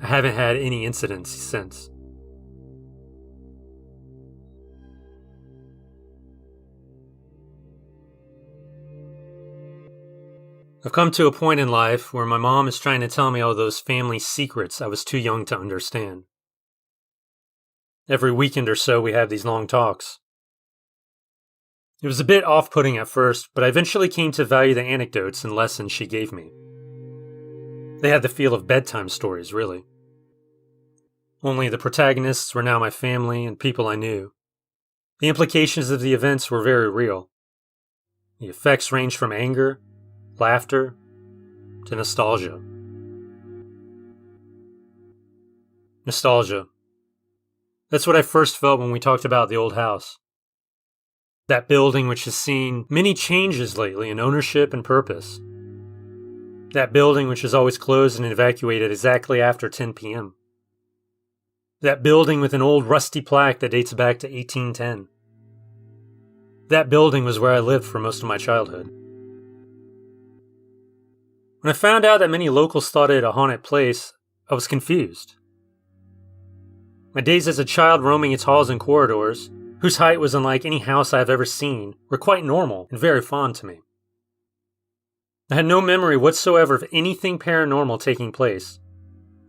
I haven't had any incidents since. I've come to a point in life where my mom is trying to tell me all those family secrets I was too young to understand. Every weekend or so we have these long talks. It was a bit off-putting at first, but I eventually came to value the anecdotes and lessons she gave me. They had the feel of bedtime stories, really. Only the protagonists were now my family and people I knew. The implications of the events were very real. The effects ranged from anger, laughter, to nostalgia. Nostalgia. That's what I first felt when we talked about the old house. That building which has seen many changes lately in ownership and purpose. That building which is always closed and evacuated exactly after 10 p.m. That building with an old rusty plaque that dates back to 1810. That building was where I lived for most of my childhood. When I found out that many locals thought it a haunted place, I was confused. My days as a child roaming its halls and corridors, whose height was unlike any house I have ever seen, were quite normal and very fond to me. I had no memory whatsoever of anything paranormal taking place,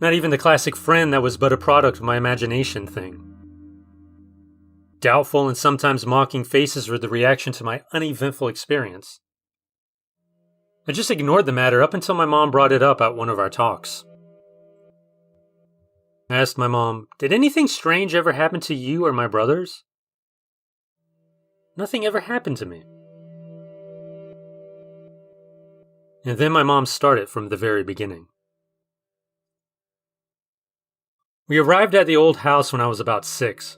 not even the classic friend that was but a product of my imagination thing. Doubtful and sometimes mocking faces were the reaction to my uneventful experience. I just ignored the matter up until my mom brought it up at one of our talks. I asked my mom, "Did anything strange ever happen to you or my brothers?" Nothing ever happened to me. And then my mom started from the very beginning. We arrived at the old house when I was about 6.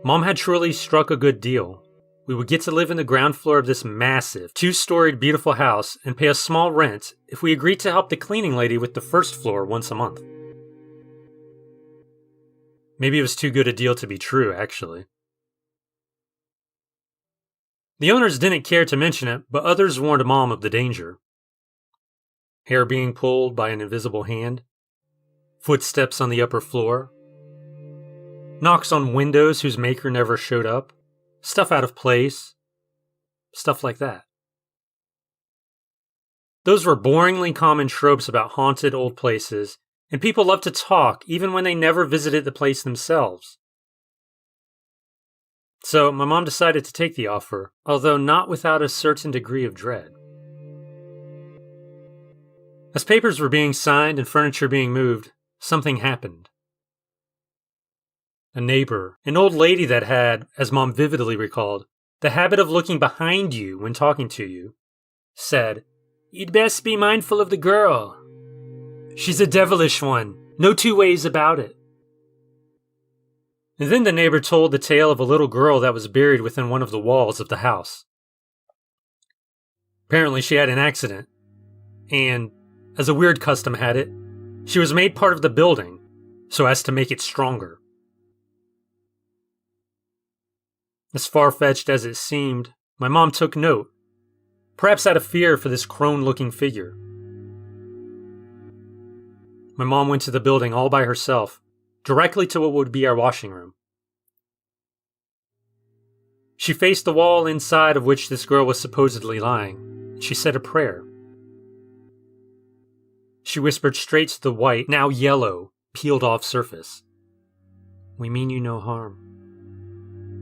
Mom had truly struck a good deal. We would get to live in the ground floor of this massive, 2-storied beautiful house and pay a small rent if we agreed to help the cleaning lady with the first floor once a month. Maybe it was too good a deal to be true, actually. The owners didn't care to mention it, but others warned Mom of the danger. Hair being pulled by an invisible hand, footsteps on the upper floor, knocks on windows whose maker never showed up, stuff out of place, stuff like that. Those were boringly common tropes about haunted old places, and people love to talk even when they never visited the place themselves. So my mom decided to take the offer, although not without a certain degree of dread. As papers were being signed and furniture being moved, something happened. A neighbor, an old lady that had, as Mom vividly recalled, the habit of looking behind you when talking to you, said, "You'd best be mindful of the girl. She's a devilish one, no two ways about it." And then the neighbor told the tale of a little girl that was buried within one of the walls of the house. Apparently she had an accident, and, as a weird custom had it, she was made part of the building, so as to make it stronger. As far-fetched as it seemed, my mom took note, perhaps out of fear for this crone-looking figure. My mom went to the building all by herself, directly to what would be our washing room. She faced the wall inside of which this girl was supposedly lying, and she said a prayer. She whispered straight to the white, now yellow, peeled-off surface. "We mean you no harm.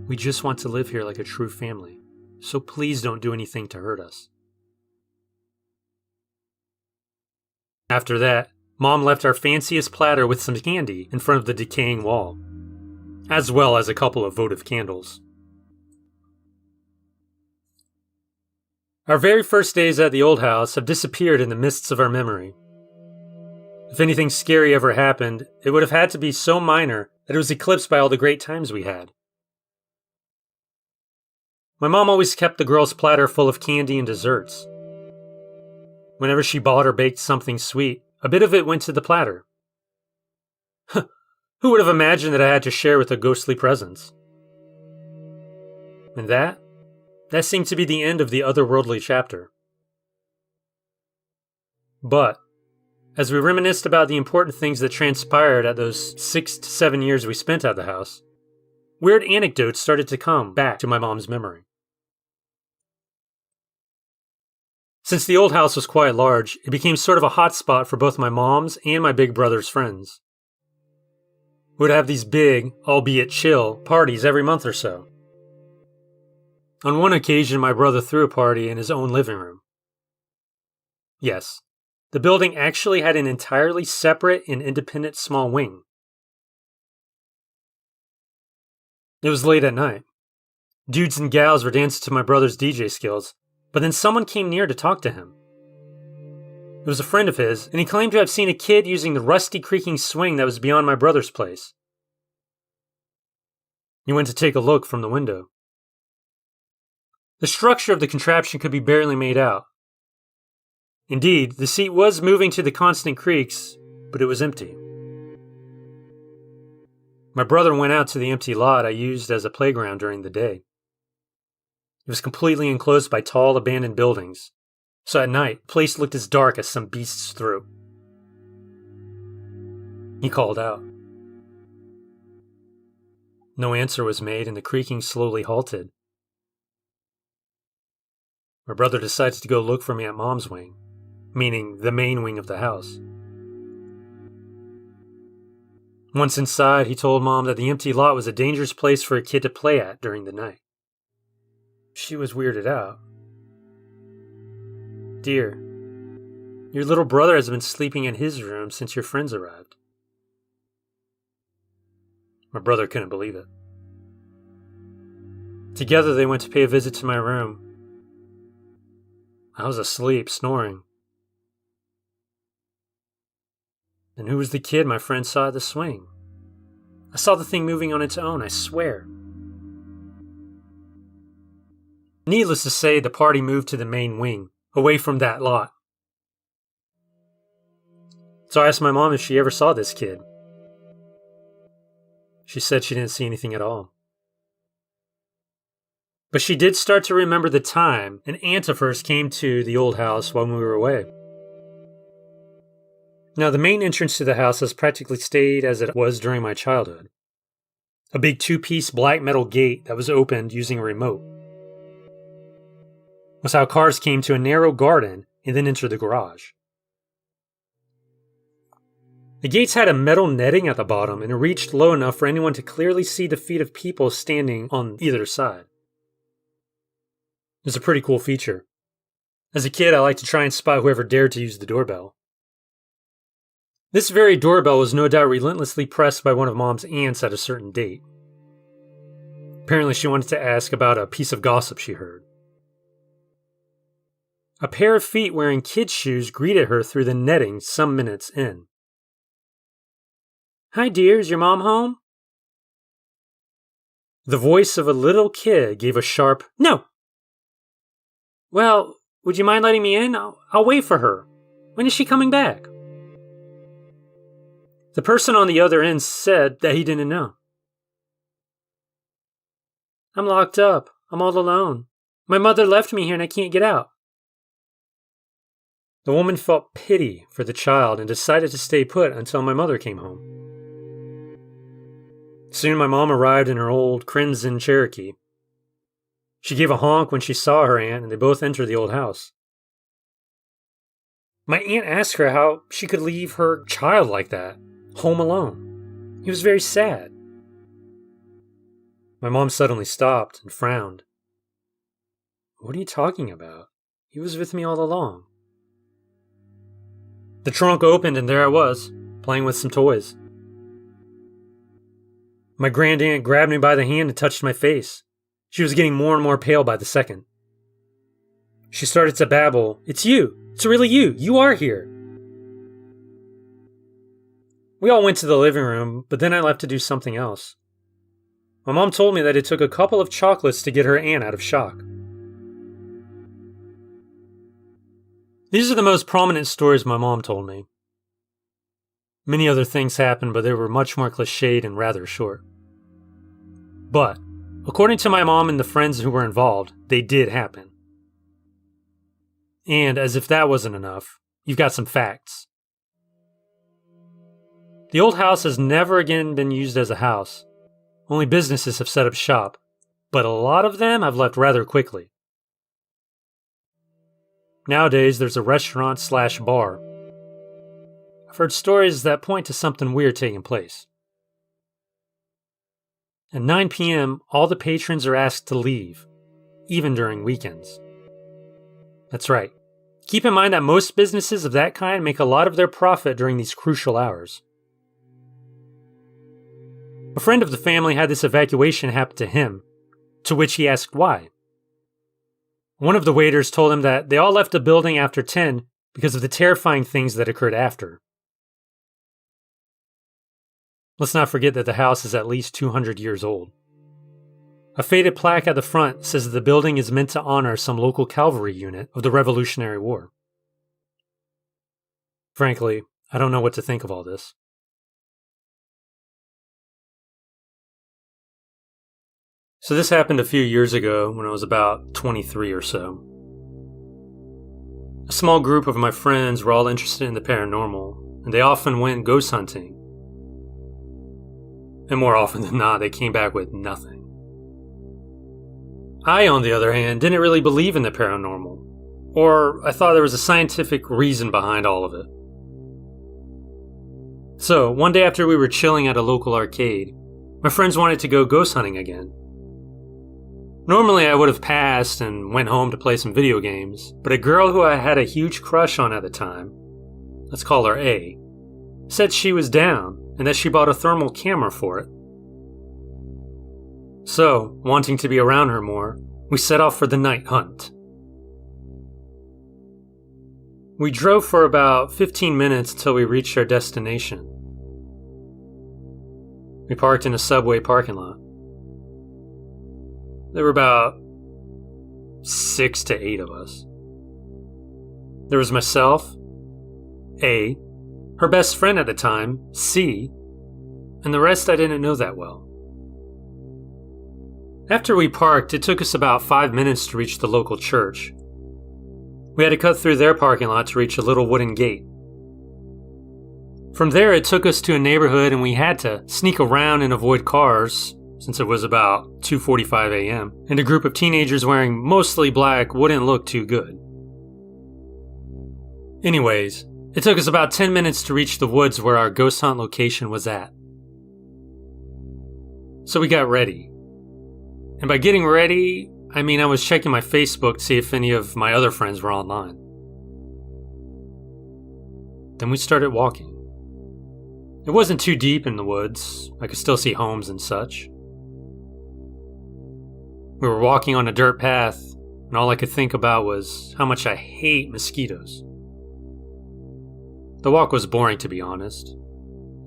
We just want to live here like a true family, so please don't do anything to hurt us." After that, Mom left our fanciest platter with some candy in front of the decaying wall, as well as a couple of votive candles. Our very first days at the old house have disappeared in the mists of our memory. If anything scary ever happened, it would have had to be so minor that it was eclipsed by all the great times we had. My mom always kept the girls' platter full of candy and desserts. Whenever she bought or baked something sweet, a bit of it went to the platter. Who would have imagined that I had to share with a ghostly presence? And that seemed to be the end of the otherworldly chapter. But, as we reminisced about the important things that transpired at those 6 to 7 years we spent at the house, weird anecdotes started to come back to my mom's memory. Since the old house was quite large, it became sort of a hot spot for both my mom's and my big brother's friends. We would have these big, albeit chill, parties every month or so. On one occasion, my brother threw a party in his own living room. Yes, the building actually had an entirely separate and independent small wing. It was late at night. Dudes and gals were dancing to my brother's DJ skills, but then someone came near to talk to him. It was a friend of his, and he claimed to have seen a kid using the rusty creaking swing that was beyond my brother's place. He went to take a look from the window. The structure of the contraption could be barely made out. Indeed, the seat was moving to the constant creaks, but it was empty. My brother went out to the empty lot I used as a playground during the day. It was completely enclosed by tall, abandoned buildings, so at night, the place looked as dark as some beast's throat. He called out. No answer was made, and the creaking slowly halted. My brother decided to go look for me at Mom's wing, meaning the main wing of the house. Once inside, he told Mom that the empty lot was a dangerous place for a kid to play at during the night. She was weirded out. Dear, your little brother has been sleeping in his room since your friends arrived. My brother couldn't believe it. Together they went to pay a visit to my room. I was asleep, snoring. And who was the kid my friend saw at the swing? I saw the thing moving on its own, I swear. Needless to say, the party moved to the main wing, away from that lot. So I asked my mom if she ever saw this kid. She said she didn't see anything at all. But she did start to remember the time an aunt of hers came to the old house while we were away. Now, the main entrance to the house has practically stayed as it was during my childhood. A big 2-piece black metal gate that was opened using a remote. Was how cars came to a narrow garden and then entered the garage. The gates had a metal netting at the bottom and it reached low enough for anyone to clearly see the feet of people standing on either side. It was a pretty cool feature. As a kid, I liked to try and spot whoever dared to use the doorbell. This very doorbell was no doubt relentlessly pressed by one of Mom's aunts at a certain date. Apparently she wanted to ask about a piece of gossip she heard. A pair of feet wearing kids' shoes greeted her through the netting some minutes in. "Hi dear, is your mom home?" The voice of a little kid gave a sharp, "No!" "Well, would you mind letting me in? I'll wait for her. When is she coming back?" The person on the other end said that he didn't know. "I'm locked up. I'm all alone. My mother left me here and I can't get out." The woman felt pity for the child and decided to stay put until my mother came home. Soon my mom arrived in her old crimson Cherokee. She gave a honk when she saw her aunt and they both entered the old house. My aunt asked her how she could leave her child like that, home alone. He was very sad. My mom suddenly stopped and frowned. "What are you talking about? He was with me all along." The trunk opened and there I was, playing with some toys. My grandaunt grabbed me by the hand and touched my face. She was getting more and more pale by the second. She started to babble, "It's you! It's really you! You are here!" We all went to the living room, but then I left to do something else. My mom told me that it took a couple of chocolates to get her aunt out of shock. These are the most prominent stories my mom told me. Many other things happened, but they were much more cliched and rather short. But, according to my mom and the friends who were involved, they did happen. And, as if that wasn't enough, you've got some facts. The old house has never again been used as a house. Only businesses have set up shop, but a lot of them have left rather quickly. Nowadays, there's a restaurant/bar. I've heard stories that point to something weird taking place. At 9 p.m., all the patrons are asked to leave, even during weekends. That's right. Keep in mind that most businesses of that kind make a lot of their profit during these crucial hours. A friend of the family had this evacuation happen to him, to which he asked why. One of the waiters told him that they all left the building after 10 because of the terrifying things that occurred after. Let's not forget that the house is at least 200 years old. A faded plaque at the front says that the building is meant to honor some local cavalry unit of the Revolutionary War. Frankly, I don't know what to think of all this. So this happened a few years ago when I was about 23 or so. A small group of my friends were all interested in the paranormal, and they often went ghost hunting. And more often than not, they came back with nothing. I, on the other hand, didn't really believe in the paranormal, or I thought there was a scientific reason behind all of it. So, one day after we were chilling at a local arcade, my friends wanted to go ghost hunting again. Normally I would have passed and went home to play some video games, but a girl who I had a huge crush on at the time, let's call her A, said she was down and that she bought a thermal camera for it. So, wanting to be around her more, we set off for the night hunt. We drove for about 15 minutes until we reached our destination. We parked in a Subway parking lot. There were about 6 to 8 of us. There was myself, A, her best friend at the time, C, and the rest I didn't know that well. After we parked, it took us about 5 minutes to reach the local church. We had to cut through their parking lot to reach a little wooden gate. From there, it took us to a neighborhood and we had to sneak around and avoid cars, since it was about 2:45 a.m., and a group of teenagers wearing mostly black wouldn't look too good. Anyways, it took us about 10 minutes to reach the woods where our ghost hunt location was at. So we got ready. And by getting ready, I mean I was checking my Facebook to see if any of my other friends were online. Then we started walking. It wasn't too deep in the woods. I could still see homes and such. We were walking on a dirt path, and all I could think about was how much I hate mosquitoes. The walk was boring, to be honest.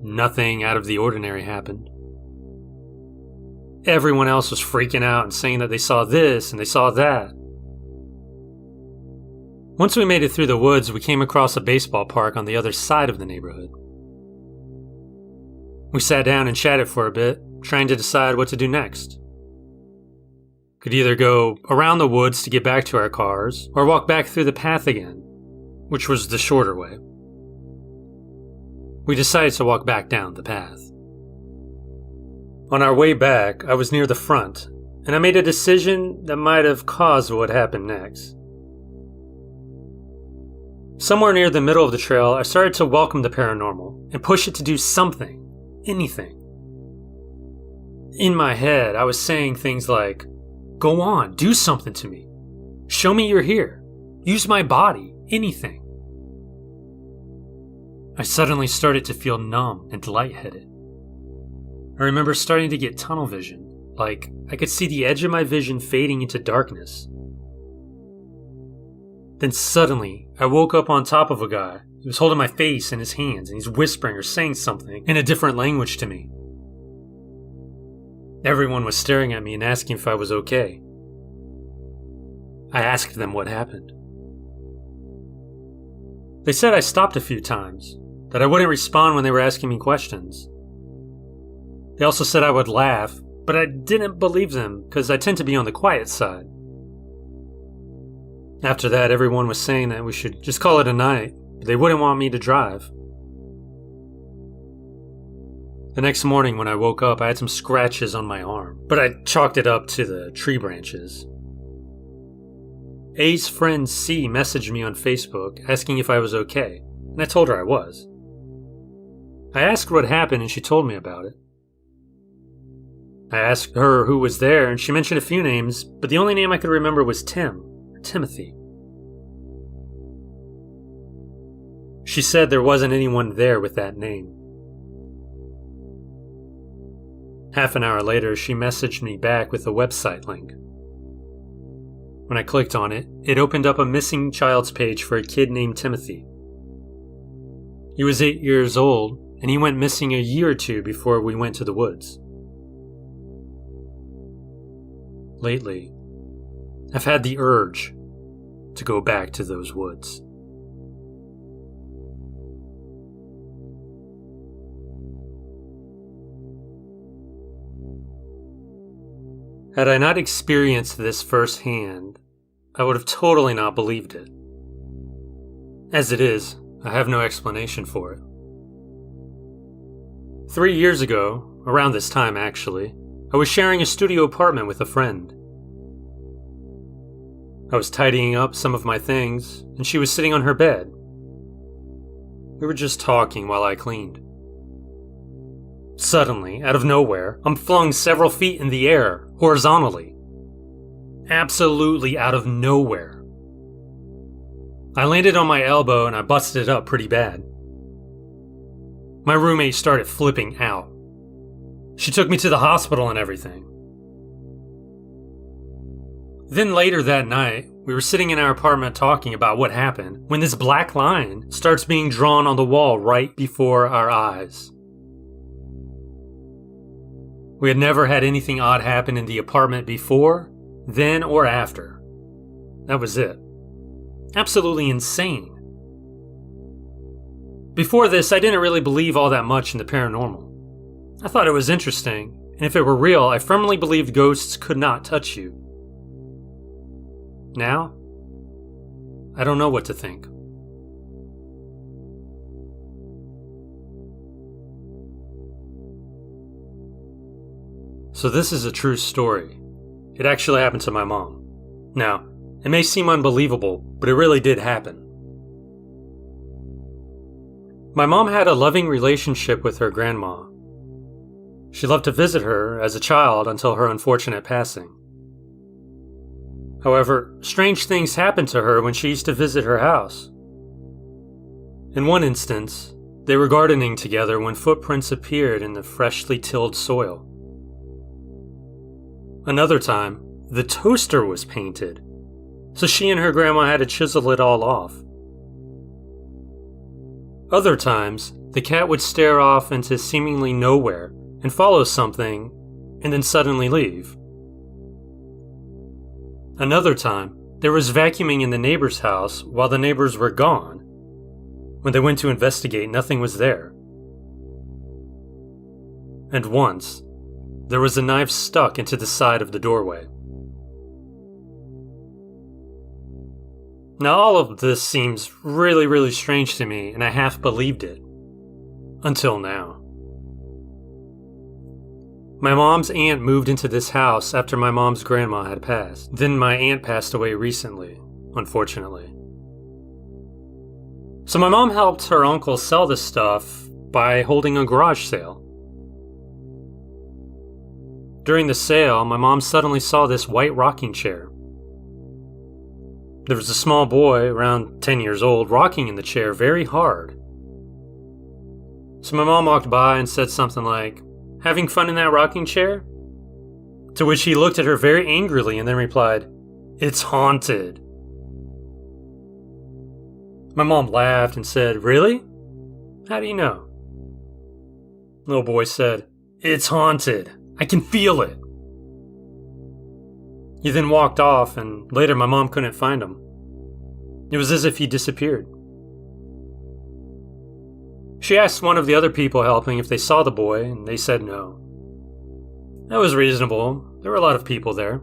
Nothing out of the ordinary happened. Everyone else was freaking out and saying that they saw this and they saw that. Once we made it through the woods, we came across a baseball park on the other side of the neighborhood. We sat down and chatted for a bit, trying to decide what to do next. Could either go around the woods to get back to our cars, or walk back through the path again, which was the shorter way. We decided to walk back down the path. On our way back, I was near the front, and I made a decision that might have caused what happened next. Somewhere near the middle of the trail, I started to welcome the paranormal and push it to do something, anything. In my head, I was saying things like, "Go on, do something to me. Show me you're here. Use my body, anything." I suddenly started to feel numb and lightheaded. I remember starting to get tunnel vision, like I could see the edge of my vision fading into darkness. Then suddenly, I woke up on top of a guy. He was holding my face in his hands and he's whispering or saying something in a different language to me. Everyone was staring at me and asking if I was okay. I asked them what happened. They said I stopped a few times, that I wouldn't respond when they were asking me questions. They also said I would laugh, but I didn't believe them because I tend to be on the quiet side. After that, everyone was saying that we should just call it a night, but they wouldn't want me to drive. The next morning when I woke up, I had some scratches on my arm, but I chalked it up to the tree branches. A's friend C messaged me on Facebook asking if I was okay, and I told her I was. I asked what happened and she told me about it. I asked her who was there and she mentioned a few names, but the only name I could remember was Tim, or Timothy. She said there wasn't anyone there with that name. Half an hour later, she messaged me back with a website link. When I clicked on it, it opened up a missing child's page for a kid named Timothy. He was 8 years old, and he went missing a year or two before we went to the woods. Lately, I've had the urge to go back to those woods. Had I not experienced this firsthand, I would have totally not believed it. As it is, I have no explanation for it. 3 years ago, around this time actually, I was sharing a studio apartment with a friend. I was tidying up some of my things, and she was sitting on her bed. We were just talking while I cleaned. Suddenly, out of nowhere, I'm flung several feet in the air, horizontally. Absolutely out of nowhere. I landed on my elbow and I busted it up pretty bad. My roommate started flipping out. She took me to the hospital and everything. Then later that night, we were sitting in our apartment talking about what happened when this black line starts being drawn on the wall right before our eyes. We had never had anything odd happen in the apartment before, then, or after. That was it. Absolutely insane. Before this, I didn't really believe all that much in the paranormal. I thought it was interesting, and if it were real, I firmly believed ghosts could not touch you. Now, I don't know what to think. So this is a true story. It actually happened to my mom. Now, it may seem unbelievable, but it really did happen. My mom had a loving relationship with her grandma. She loved to visit her as a child until her unfortunate passing. However, strange things happened to her when she used to visit her house. In one instance, they were gardening together when footprints appeared in the freshly tilled soil. Another time, the toaster was painted, so she and her grandma had to chisel it all off. Other times, the cat would stare off into seemingly nowhere and follow something, and then suddenly leave. Another time, there was vacuuming in the neighbor's house while the neighbors were gone. When they went to investigate, nothing was there. And once, there was a knife stuck into the side of the doorway. Now all of this seems really, really strange to me, and I half believed it. Until now. My mom's aunt moved into this house after my mom's grandma had passed. Then my aunt passed away recently, unfortunately. So my mom helped her uncle sell the stuff by holding a garage sale. During the sale, my mom suddenly saw this white rocking chair. There was a small boy, around 10 years old, rocking in the chair very hard. So my mom walked by and said something like, "Having fun in that rocking chair?" To which he looked at her very angrily and then replied, "It's haunted." My mom laughed and said, "Really? How do you know?" Little boy said, "It's haunted. I can feel it." He then walked off, and later my mom couldn't find him. It was as if he disappeared. She asked one of the other people helping if they saw the boy, and they said no. That was reasonable. There were a lot of people there.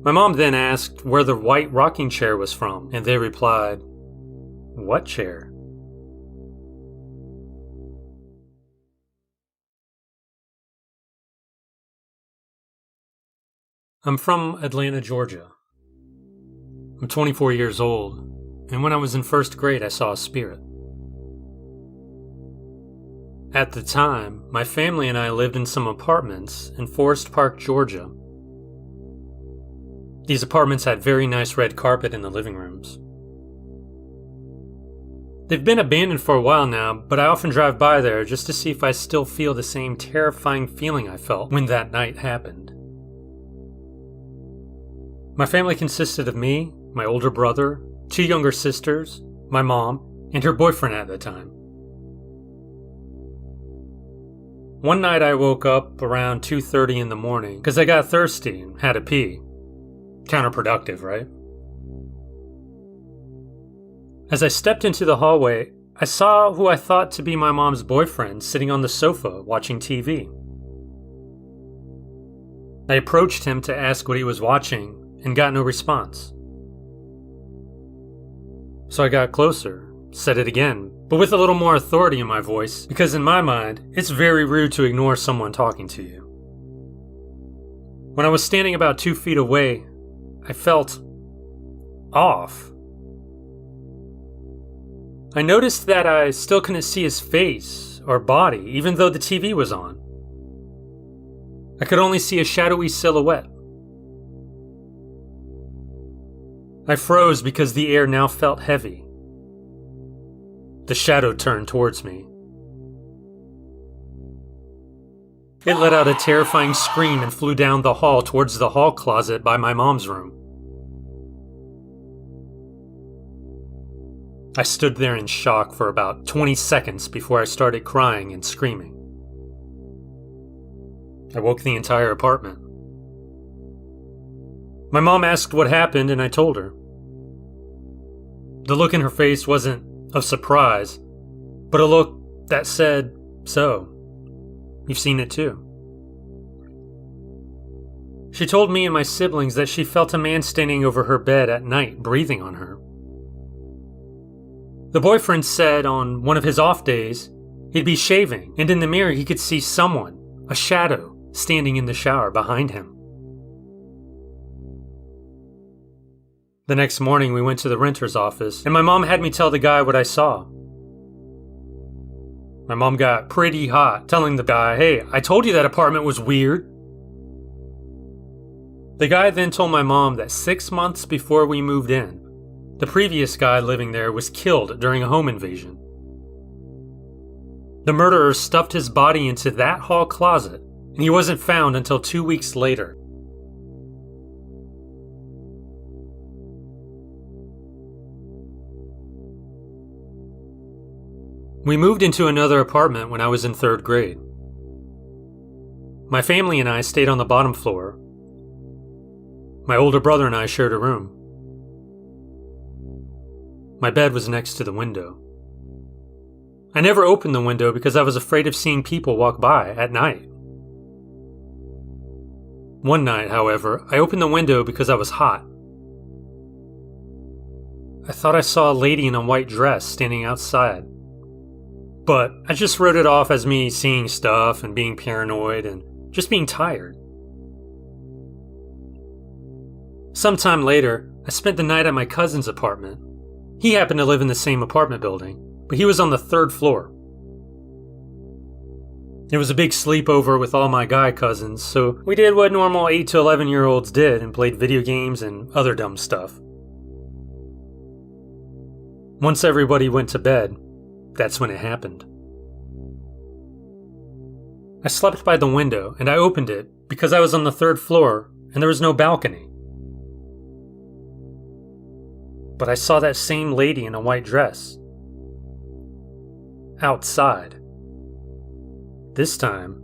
My mom then asked where the white rocking chair was from, and they replied, "What chair?" I'm from Atlanta, Georgia. I'm 24 years old, and when I was in first grade, I saw a spirit. At the time, my family and I lived in some apartments in Forest Park, Georgia. These apartments had very nice red carpet in the living rooms. They've been abandoned for a while now, but I often drive by there just to see if I still feel the same terrifying feeling I felt when that night happened. My family consisted of me, my older brother, 2 younger sisters, my mom, and her boyfriend at the time. One night I woke up around 2:30 in the morning because I got thirsty and had to pee. Counterproductive, right? As I stepped into the hallway, I saw who I thought to be my mom's boyfriend sitting on the sofa watching TV. I approached him to ask what he was watching and got no response. So I got closer, said it again, but with a little more authority in my voice, because in my mind, it's very rude to ignore someone talking to you. When I was standing about 2 feet away, I felt off. I noticed that I still couldn't see his face or body, even though the TV was on. I could only see a shadowy silhouette. I froze because the air now felt heavy. The shadow turned towards me. It let out a terrifying scream and flew down the hall towards the hall closet by my mom's room. I stood there in shock for about 20 seconds before I started crying and screaming. I woke the entire apartment. My mom asked what happened, and I told her. The look in her face wasn't of surprise, but a look that said, "So, you've seen it too." She told me and my siblings that she felt a man standing over her bed at night, breathing on her. The boyfriend said on one of his off days, he'd be shaving, and in the mirror he could see someone, a shadow, standing in the shower behind him. The next morning we went to the renter's office, and my mom had me tell the guy what I saw. My mom got pretty hot, telling the guy, "Hey, I told you that apartment was weird." The guy then told my mom that 6 months before we moved in, the previous guy living there was killed during a home invasion. The murderer stuffed his body into that hall closet, and he wasn't found until 2 weeks later. We moved into another apartment when I was in 3rd grade. My family and I stayed on the bottom floor. My older brother and I shared a room. My bed was next to the window. I never opened the window because I was afraid of seeing people walk by at night. One night, however, I opened the window because I was hot. I thought I saw a lady in a white dress standing outside. But I just wrote it off as me seeing stuff and being paranoid and just being tired. Sometime later, I spent the night at my cousin's apartment. He happened to live in the same apartment building, but he was on the 3rd floor. It was a big sleepover with all my guy cousins, so we did what normal 8 to 11-year-olds did and played video games and other dumb stuff. Once everybody went to bed, that's when it happened. I slept by the window and I opened it because I was on the 3rd floor and there was no balcony. But I saw that same lady in a white dress. Outside. This time,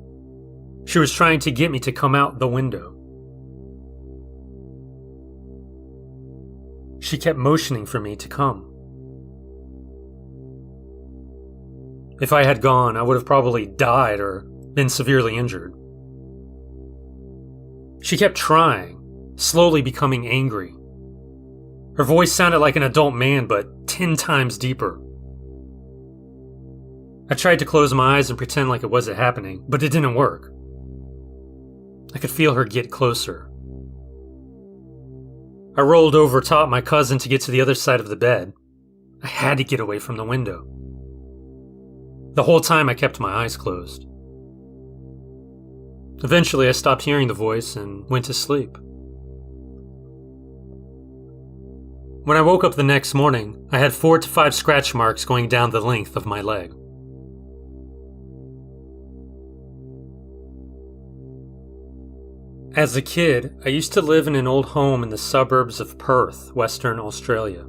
she was trying to get me to come out the window. She kept motioning for me to come. If I had gone, I would have probably died or been severely injured. She kept trying, slowly becoming angry. Her voice sounded like an adult man, but 10 times deeper. I tried to close my eyes and pretend like it wasn't happening, but it didn't work. I could feel her get closer. I rolled over top my cousin to get to the other side of the bed. I had to get away from the window. The whole time I kept my eyes closed. Eventually I stopped hearing the voice and went to sleep. When I woke up the next morning, I had 4 to 5 scratch marks going down the length of my leg. As a kid, I used to live in an old home in the suburbs of Perth, Western Australia.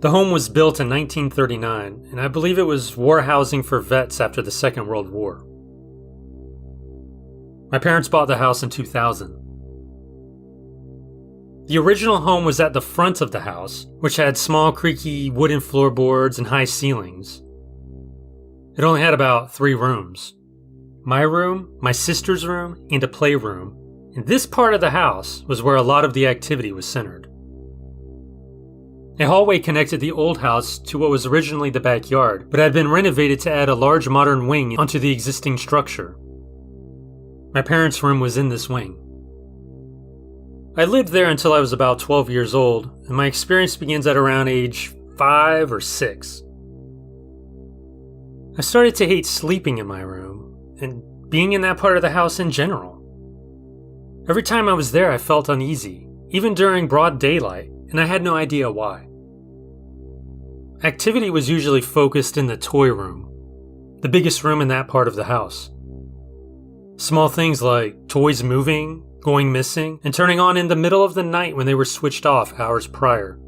The home was built in 1939, and I believe it was war housing for vets after the Second World War. My parents bought the house in 2000. The original home was at the front of the house, which had small creaky wooden floorboards and high ceilings. It only had about 3 rooms. My room, my sister's room, and a playroom. And this part of the house was where a lot of the activity was centered. A hallway connected the old house to what was originally the backyard, but had been renovated to add a large modern wing onto the existing structure. My parents' room was in this wing. I lived there until I was about 12 years old, and my experience begins at around age 5 or 6. I started to hate sleeping in my room, and being in that part of the house in general. Every time I was there, I felt uneasy, even during broad daylight, and I had no idea why. Activity was usually focused in the toy room, the biggest room in that part of the house. Small things like toys moving, going missing, and turning on in the middle of the night when they were switched off hours prior.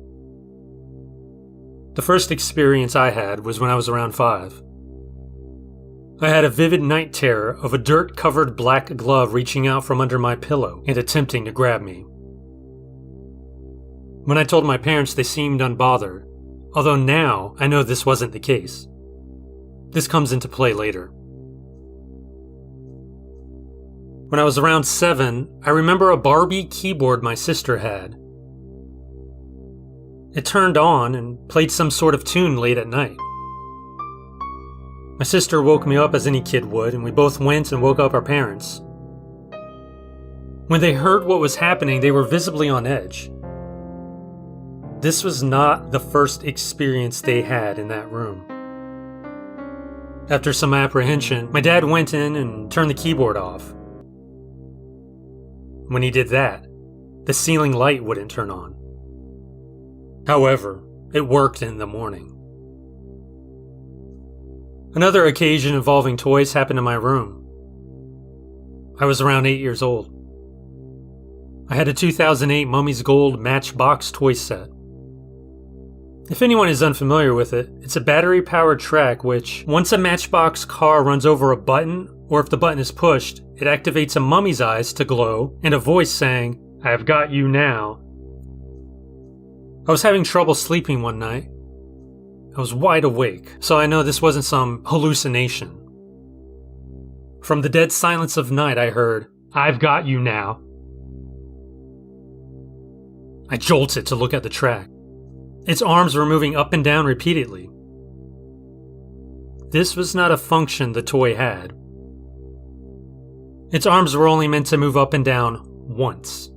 The first experience I had was when I was around 5. I had a vivid night terror of a dirt-covered black glove reaching out from under my pillow and attempting to grab me. When I told my parents, they seemed unbothered, although now I know this wasn't the case. This comes into play later. When I was around 7, I remember a Barbie keyboard my sister had. It turned on and played some sort of tune late at night. My sister woke me up as any kid would, and we both went and woke up our parents. When they heard what was happening, they were visibly on edge. This was not the first experience they had in that room. After some apprehension, my dad went in and turned the keyboard off. When he did that, the ceiling light wouldn't turn on. However, it worked in the morning. Another occasion involving toys happened in my room. I was around 8 years old. I had a 2008 Mummy's Gold Matchbox toy set. If anyone is unfamiliar with it, it's a battery-powered track which, once a Matchbox car runs over a button, or if the button is pushed, it activates a mummy's eyes to glow and a voice saying, "I've got you now." I was having trouble sleeping one night. I was wide awake, so I know this wasn't some hallucination. From the dead silence of night, I heard, "I've got you now." I jolted to look at the track. Its arms were moving up and down repeatedly. This was not a function the toy had. Its arms were only meant to move up and down once.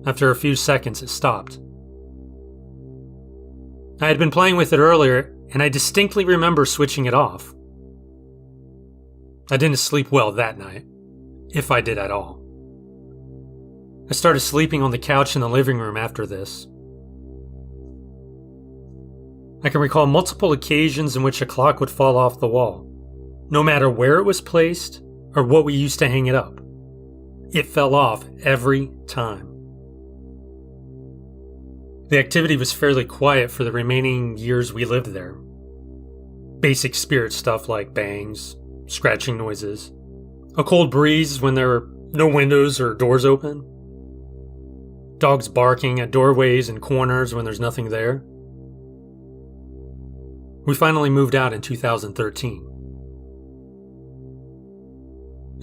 After a few seconds, it stopped. I had been playing with it earlier, and I distinctly remember switching it off. I didn't sleep well that night, if I did at all. I started sleeping on the couch in the living room after this. I can recall multiple occasions in which a clock would fall off the wall, no matter where it was placed or what we used to hang it up. It fell off every time. The activity was fairly quiet for the remaining years we lived there. Basic spirit stuff like bangs, scratching noises, a cold breeze when there were no windows or doors open, dogs barking at doorways and corners when there's nothing there. We finally moved out in 2013.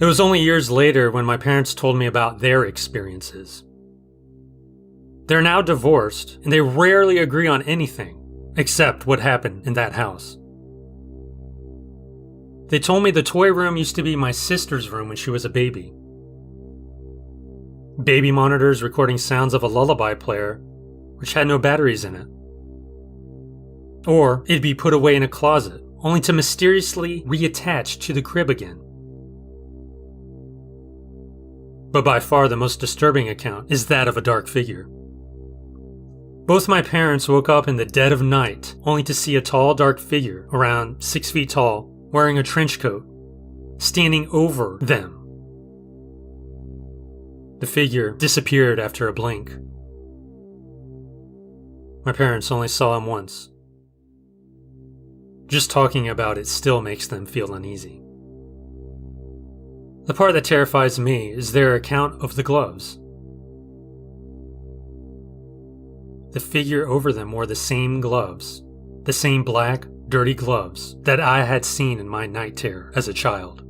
It was only years later when my parents told me about their experiences. They're now divorced, and they rarely agree on anything except what happened in that house. They told me the toy room used to be my sister's room when she was a baby. Baby monitors recording sounds of a lullaby player, which had no batteries in it. Or it'd be put away in a closet, only to mysteriously reattach to the crib again. But by far the most disturbing account is that of a dark figure. Both my parents woke up in the dead of night, only to see a tall, dark figure, around 6 feet tall, wearing a trench coat, standing over them. The figure disappeared after a blink. My parents only saw him once. Just talking about it still makes them feel uneasy. The part that terrifies me is their account of the gloves. The figure over them wore the same gloves, the same black, dirty gloves that I had seen in my night terror as a child.